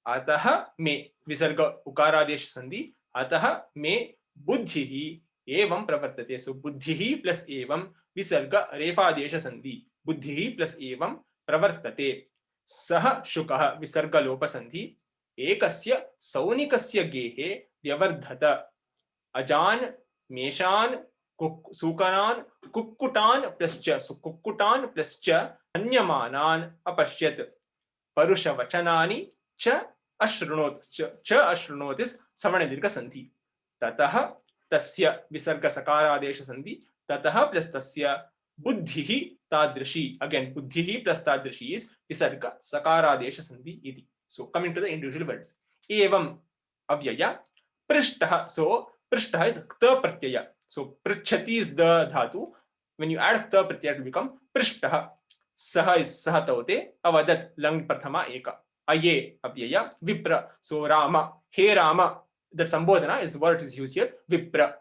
Speaker 1: Ataha me visarga ukaradesha sandhi. Ataha me buddhihi evam pravartate. So buddhihi plus evam visarga refadesha sandhi. Buddhihi plus evam pravartate. Saha shukah visarga lopa sandhi. Ekasya saunikasya gehe vyavardhata. अजान मेषान सूकरान कुक्कुटान प्लश्च कुक्कुटान प्लश्च अन्यमानान अपश्यत् परुषवचनानि च अश्रुणोत् च अश्रुणोत् इस सवर्ण दीर्घ संधि ततः तस्य विसर्ग सकारादेश संधि ततः प्लस तस्य बुद्धिः तादृशी अगेन बुद्धिः प्लस तादृशी इस विसर्ग सकारादेश संधि इति. So coming to the individual words. एवं अव्यय पृष्ठः. So Prishtha is kta pratyaya. So prichyati is the dhatu. When you add kta pratyaya it will become prishtha. Saha is sahatavate. Avadat lang prathama eka. Aye avyaya vipra. So Rama. Hey Rama. That sambodhana is what is used here. Vipra.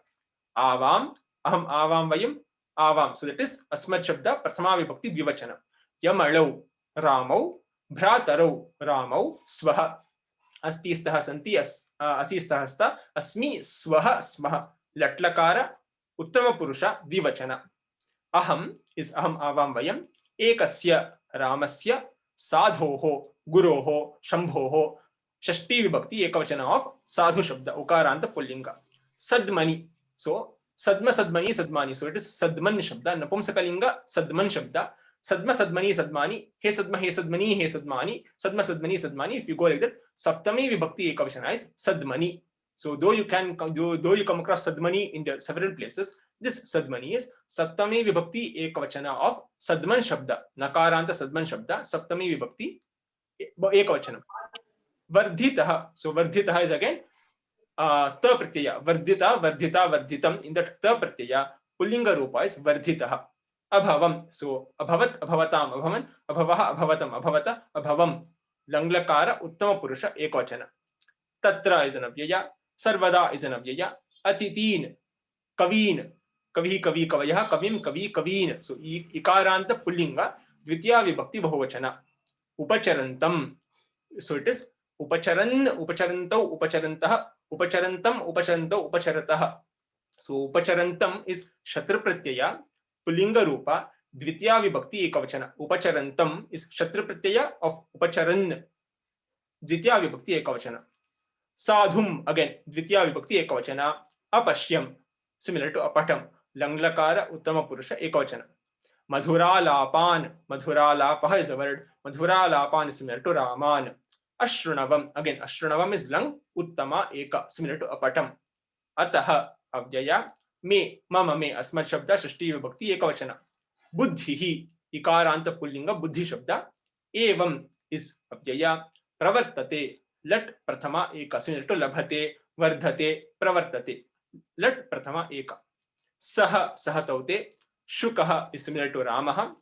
Speaker 1: Avam. Aham avam vayam. Avam. So that is asmat shabda prathama vibhakti dvivachana. Yamalau. Ramau. Bhratarau. Ramau. Swaha. अस्तिस्तः सन्ति असिस्तः स्त अस्मि स्वः स्मः लट्लकार उत्तम पुरुष द्विवचन अहम इस अहम आवाम वयम एकस्य रामस्य साधोः गुरोः शंभोः षष्ठी विभक्ति एकवचन ऑफ साधु शब्द उकारांत पुल्लिंग सद्मनि सो सद्म सद्मनि सद्मानि सो इट इज सद्मन शब्द नपुंसकलिंग सद्मन शब्द सद्म सद्मनि सद्मानि हे सद्म हे सद्मनि हे सद्मानि सद्म सद्मनि सद्मानि if you go like that saptami vibhakti ekavachana is sadmani. So though you come across sadmani in the several places, this sadmani is saptami vibhakti ekavachana of sadman shabda nakaranta sadman shabda saptami vibhakti ekavachana. Vardhitah. So vardhitah is again ta pratyaya. Vardhita vardhita vardhitam. In that ta pratyaya pullinga rupa is vardhitah. Abhavam. So abhavat abhavatam abhavan abhavah abhavatam abhavata abhavam. Langlakara uttama purusha ekvachana. Tatra is an avyaya. Sarvada is an avyaya. Atitin kaveen kavi kavi kavayah kavim kavi kaveen. So ikaranta pullinga dvitiya vibhakti bahuvachana. Upacharantam. So it is upacharan upacharantau upacharantah upacharantam upacharantau upacharatah. So upacharantam is shatra pratyaya पुल्लिंग रूपा द्वितीया विभक्ति एकवचन उपचरंतम इस शत्रु प्रत्यय of उपचरन द्वितीया विभक्ति एकवचन साधुम again द्वितीया विभक्ति एकवचन अपश्यम सिमिलर टू अपठम लंग्लकार उत्तम पुरुष एकवचन. Madhuralapan, Madhuralapah is the word. Madhuralapan is similar to Raman. Ashrunavam, again, Ashrunavam is lang, Uttama eka, similar to apatam. Ataha, Avjaya, me, mama me, Asmat Shabda, Shashti Vibhakti ekavachana. Buddhihi, Ikaranta Pullinga, Buddhi Shabda. Evam is Avjaya, Pravartate, Lat Prathama eka, similar to Labhate, Vardhate, Pravartate. Lat Prathama eka. Saha, Sahataute, Shukaha is similar to Ramaha.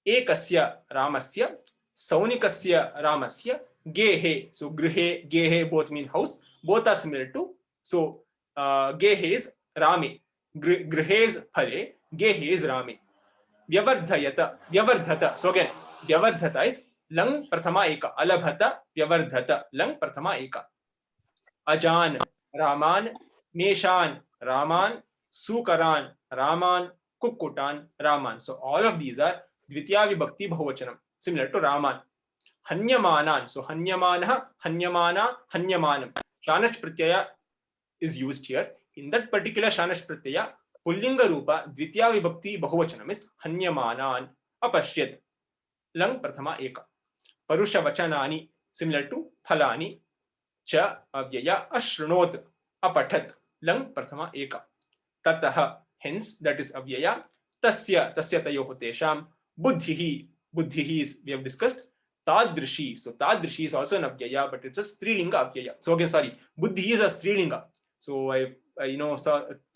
Speaker 1: Ekasya Ramasya. Saunikasya Ramasya. Gehe. So Grihe, Gehe both mean house. Both are similar to. So Gehe is Rame. Grihe is Phale. Gehe is Rame. Vyavardhayata. Vyavardhata. So again, Vyavardhata is Lang Prathama Eka. Alabhata. Vyavardhata. Lang Prathama Eka. Ajan. Raman. Meshan. Raman. Sukaran. Raman. Kukkutan, Raman. So all of these are Dvitiya Vibhakti Bahuvachanam, similar to Raman. Hanyamanan. So Hanyamana, Hanyamana, Hanyamanam. Shanash Pratyaya is used here. In that particular Shanash Pratyaya, Pullinga Rupa, Dvitiya Vibhakti Bahuvachanam is Hanyamanan, Apashyat, Lang Prathama Eka. Parusha Vachanani, similar to Phalani, Cha Avyaya Ashrunot, Apathat, Lang Prathama Eka. Tataha. Hence, that is avyaya. Tasya, tasya tayoho tesham. Buddhihi, buddhihi is, we have discussed. Tadrishi, so tadrishi is also an avyaya, but it's a strilinga avyaya. So again, sorry, buddhi is a strilinga. So I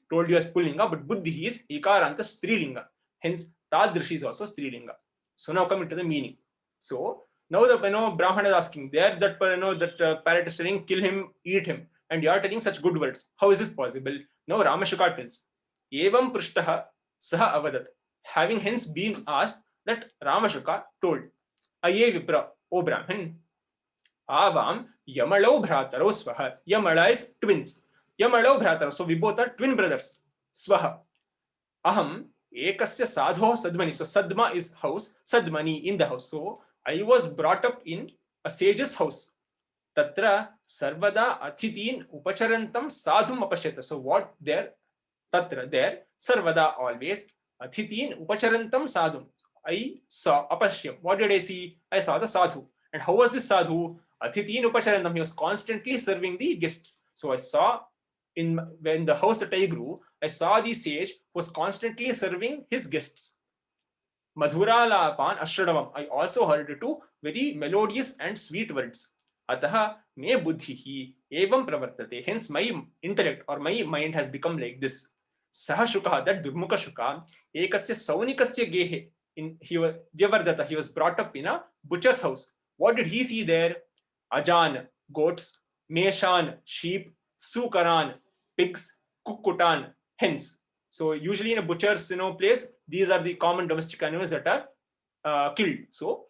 Speaker 1: told you as pullinga, but buddhi is ikaranta strilinga. Hence, tadrishi is also strilinga. So now come into the meaning. So now the Brahmana is asking there that parrot is telling, kill him, eat him, and you are telling such good words. How is this possible? Now Ramashuka tells. Evam Prishtaha Saha Avadat. Having hence been asked, that Ramashuka told, Aye Vipra, O Brahman, Avam Yamalau Bhrataro Swaha. Yamala is twins. Yamalau Bhrataro. So we both are twin brothers. Swaha. Aham Ekasya Sadho Sadmani. So Sadma is house, Sadmani in the house. So I was brought up in a sage's house. Tatra Sarvada Athitin Upacharantam Sadhum Apashyata. So what there? Tatra, there, Sarvada, always, Athitin Upacharantam Sadhum. I saw Apashyam. What did I see? I saw the Sadhu. And how was this Sadhu? Athitin Upacharantam. He was constantly serving the guests. So I saw when the house that I grew, I saw the sage who was constantly serving his guests. Madhuralapan Ashradamam. I also heard two very melodious and sweet words. Ataha me buddhihi evam pravartate. Hence my intellect or my mind has become like this. Saha Shukaha, that Durmukha Shuka, Ekasya Saunikasya Gehe. He was Vyavardhata, he was brought up in a butcher's house. What did he see there? Ajan, goats, Meshan, sheep, Sukaran, pigs, Kukkutan, hens. So usually in a butcher's place, these are the common domestic animals that are killed. So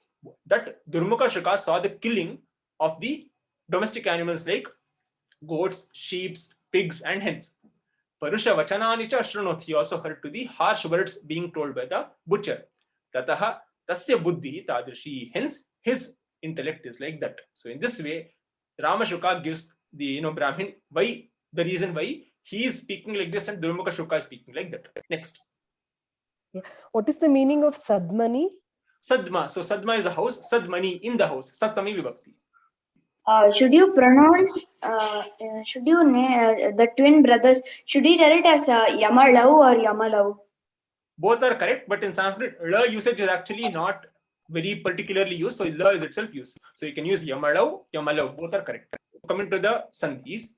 Speaker 1: that Durmukha Shuka saw the killing of the domestic animals like goats, sheep, pigs, and hens. Parusha Vachanani cha Ashrunot. He also heard to the harsh words being told by the butcher. Tataha tasya buddhi tadrishi. Hence, his intellect is like that. So in this way, Ramashuka gives the Brahmin why the reason why he is speaking like this and Durmukha Shuka is speaking like that. Next.
Speaker 4: Yeah. What is the meaning of Sadmani?
Speaker 1: Sadma. So Sadma is a house. Sadmani in the house. Sattami Vibhakti.
Speaker 3: Should you pronounce, should you name the twin brothers, should you tell it as Yamalau or Yamalau?
Speaker 1: Both are correct, but in Sanskrit, la usage is actually not very particularly used, so la is itself used. So you can use Yamalau, Yamalau, both are correct. Coming to the Sandhis,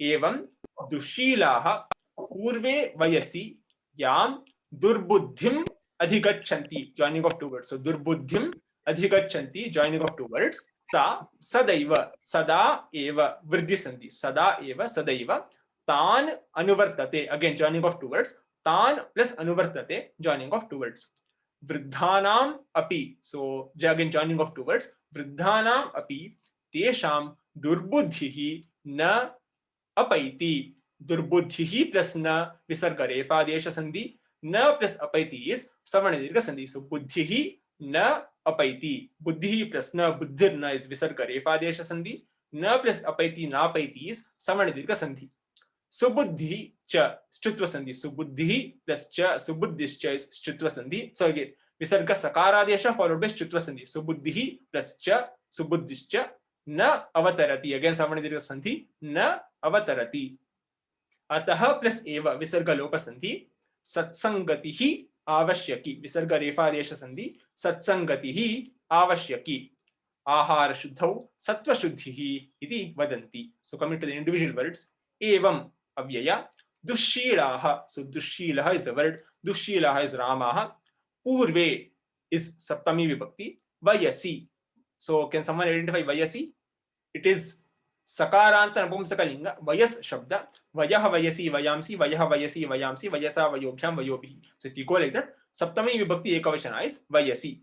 Speaker 1: Evam Dushilaha Purve Vayasi Yam Durbuddhim Adhigachanti, joining of two words. So Durbuddhim Adhigachanti, joining of two words. Sa Sadaiva, Sada Eva, Vriddhi Sandhi, Sada Eva, Sadaiva, Tan Anuvartate, again joining of two words. Tan plus Anuvartate, joining of two words. Vriddhanam api, so again joining of two words. Vriddhanam api tesham durbuddhihi na apaiti. Durbuddhihi plus na visarga refa desha sandhi. Na plus apaiti is savarnadirgha sandhi. So buddhihi na apaiti. Buddhihi plus na buddhirna is visarga refa desha sandhi. Na plus apaiti na apaiti is savarnadirgha sandhi. Subuddhi cha, Stritva Sandhi. Subuddhi plus cha, Subuddhischcha is Stritva Sandhi. So again, Visarga Sakaradesha followed by Stritva Sandhi. Subuddhi plus cha, Subuddhischcha, na avatarati. Again, Samanidika Sandhi, na avatarati. Ataha plus eva, Visarga Lopa Sandhi, Satsangatihi avashyaki. Visarga Refadesha Sandhi, Satsangatihi avashyaki. Ahara Shuddhau, Sattva Shuddhihi iti vadanti. So coming to the individual words, evam avyaya, Dushilaha. So Dushilaha is the word, Dushilaha is Ramaha, Purve is Saptami Vibhakti, Vayasi. So can someone identify Vayasi? It is Sakaranta Napumsakalinga, Vayas Shabda, Vayaha Vayasi Vayamsi, Vayaha Vayasi Vayamsi, Vayasa Vayobhyam Vayobhi. So if you go like that, Saptami Vibhakti Ekavachana is Vayasi.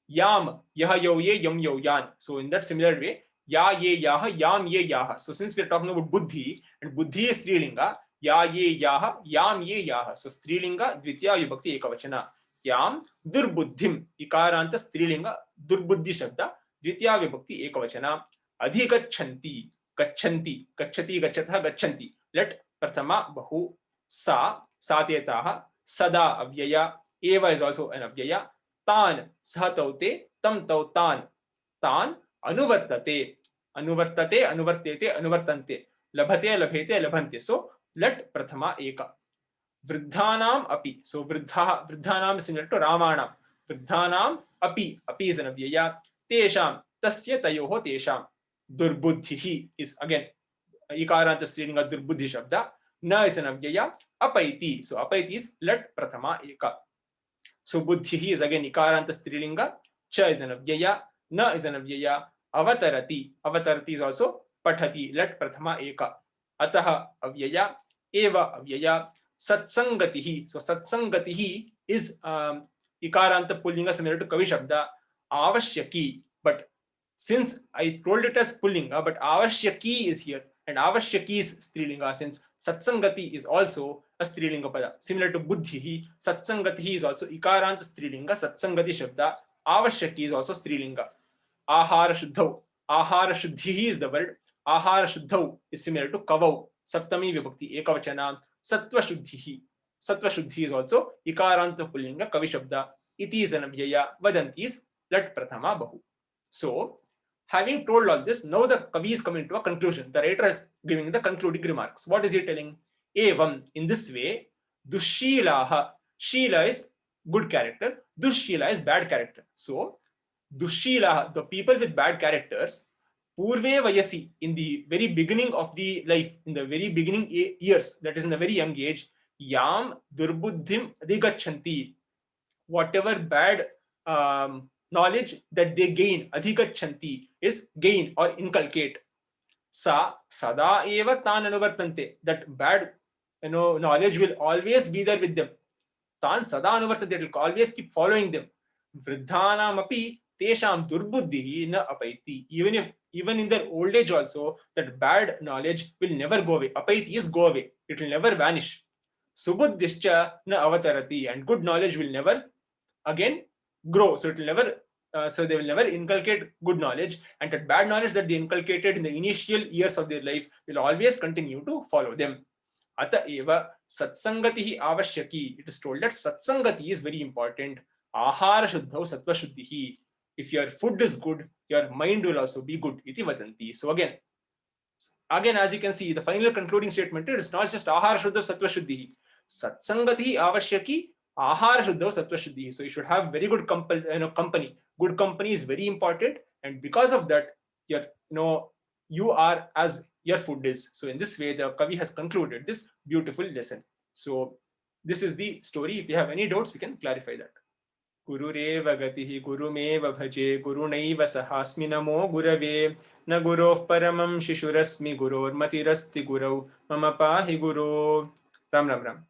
Speaker 1: Yam, yaha yo ye, yam yo yan. So in that similar way, ya ye yaha, yam ye yaha. So since we are talking about buddhi, and buddhi is strilinga, ya ye yaha, yam ye yaha. So strilinga, dvitiya vibhakti ekavachana. Yam durbuddhim, ikaranta strilinga, durbuddhi shabda, dvitiya vibhakti ekavachana. Adhikachanti, gachanti, gachati, gachatha, gachanti. Let prathama bahu, sa, satetaha, sada avyaya, eva is also an avyaya. Tan sahataute tam tautan tan anuvartate anuvartate anuvartete anuvartante labhate labhete labhante. So let prathama eka. Vriddhanam api. So vriddhanam is similar to ramanam. Vriddhanam api, api is an avyaya. Tesham tasya tayoho tesham. Durbuddhihi is again ikaranta strilinga durbuddhi shabda. Na is an avyaya. Apaiti. So apaiti is let prathama eka. So buddhihi is again ikaranta strilinga, cha is an avyaya, na is an avyaya, avatarati. Avatarati is also pathati. Let prathama eka. Ataha avyaya, eva avyaya, satsangatihi. So satsangatihi is ikaranta pullinga similar to kavi shabda, avashyaki. But since I told it as pullinga, but avashyaki is here, and avashyaki is strilinga, since satsangati is also a strilinga pada. Similar to buddhihi, satsangatihi is also ikaranta strilinga, satsangati shabda, avashyaki is also strilinga. Ahara shuddhau, ahara shuddhihi is the word, ahara shuddhau is similar to kavau, saptami vibhakti ekavachana, sattva shuddhihi. Sattva shuddhi is also ikaranta pullinga kavi shabda, iti is an avyaya, vadanti is let prathama bahu. So having told all this, now the Kavi is coming to a conclusion. The writer is giving the concluding remarks. What is he telling? Evam, in this way, Dushilaha. Shila is good character, Dushila is bad character. So, Dushilaha, the people with bad characters, Purve Vayasi, in the very beginning of the life, in the very beginning years, that is in the very young age, Yam Durbuddhim Adhigachanti. Whatever bad knowledge that they gain, adhigachanti, is gain or inculcate. Sa sada eva tan anuvartante. That bad knowledge will always be there with them. Tan sada anuvartante, it will always keep following them. Vriddhanam api tesham durbuddhi na apaiti. Even in their old age also, that bad knowledge will never go away. Apaiti is go away. It will never vanish. Subuddhischa na avatarati, and good knowledge will never again grow. So it will never, so they will never inculcate good knowledge, and that bad knowledge that they inculcated in the initial years of their life will always continue to follow them. Ata eva satsangatihi avashyaki. It is told that satsangati is very important. Ahara shuddhau sattva shuddhihi. If your food is good, your mind will also be good. Iti vadanti. So again, as you can see, the final concluding statement is not just ahara shuddhau sattva shuddhihi. Satsangatihi avashyaki. Ahara shuddhau sattva shuddhihi. So you should have very good company. Good company is very important, and because of that, you are as your food is. So in this way, the Kavi has concluded this beautiful lesson. So this is the story. If you have any doubts, we can clarify that. Gurureva gatihi gurumeva bhaje gurunaiva sahasmi namo gurave na guroh paramam shishurasmi guror matirasti gurau mama pahi guru. Ram Ram Ram.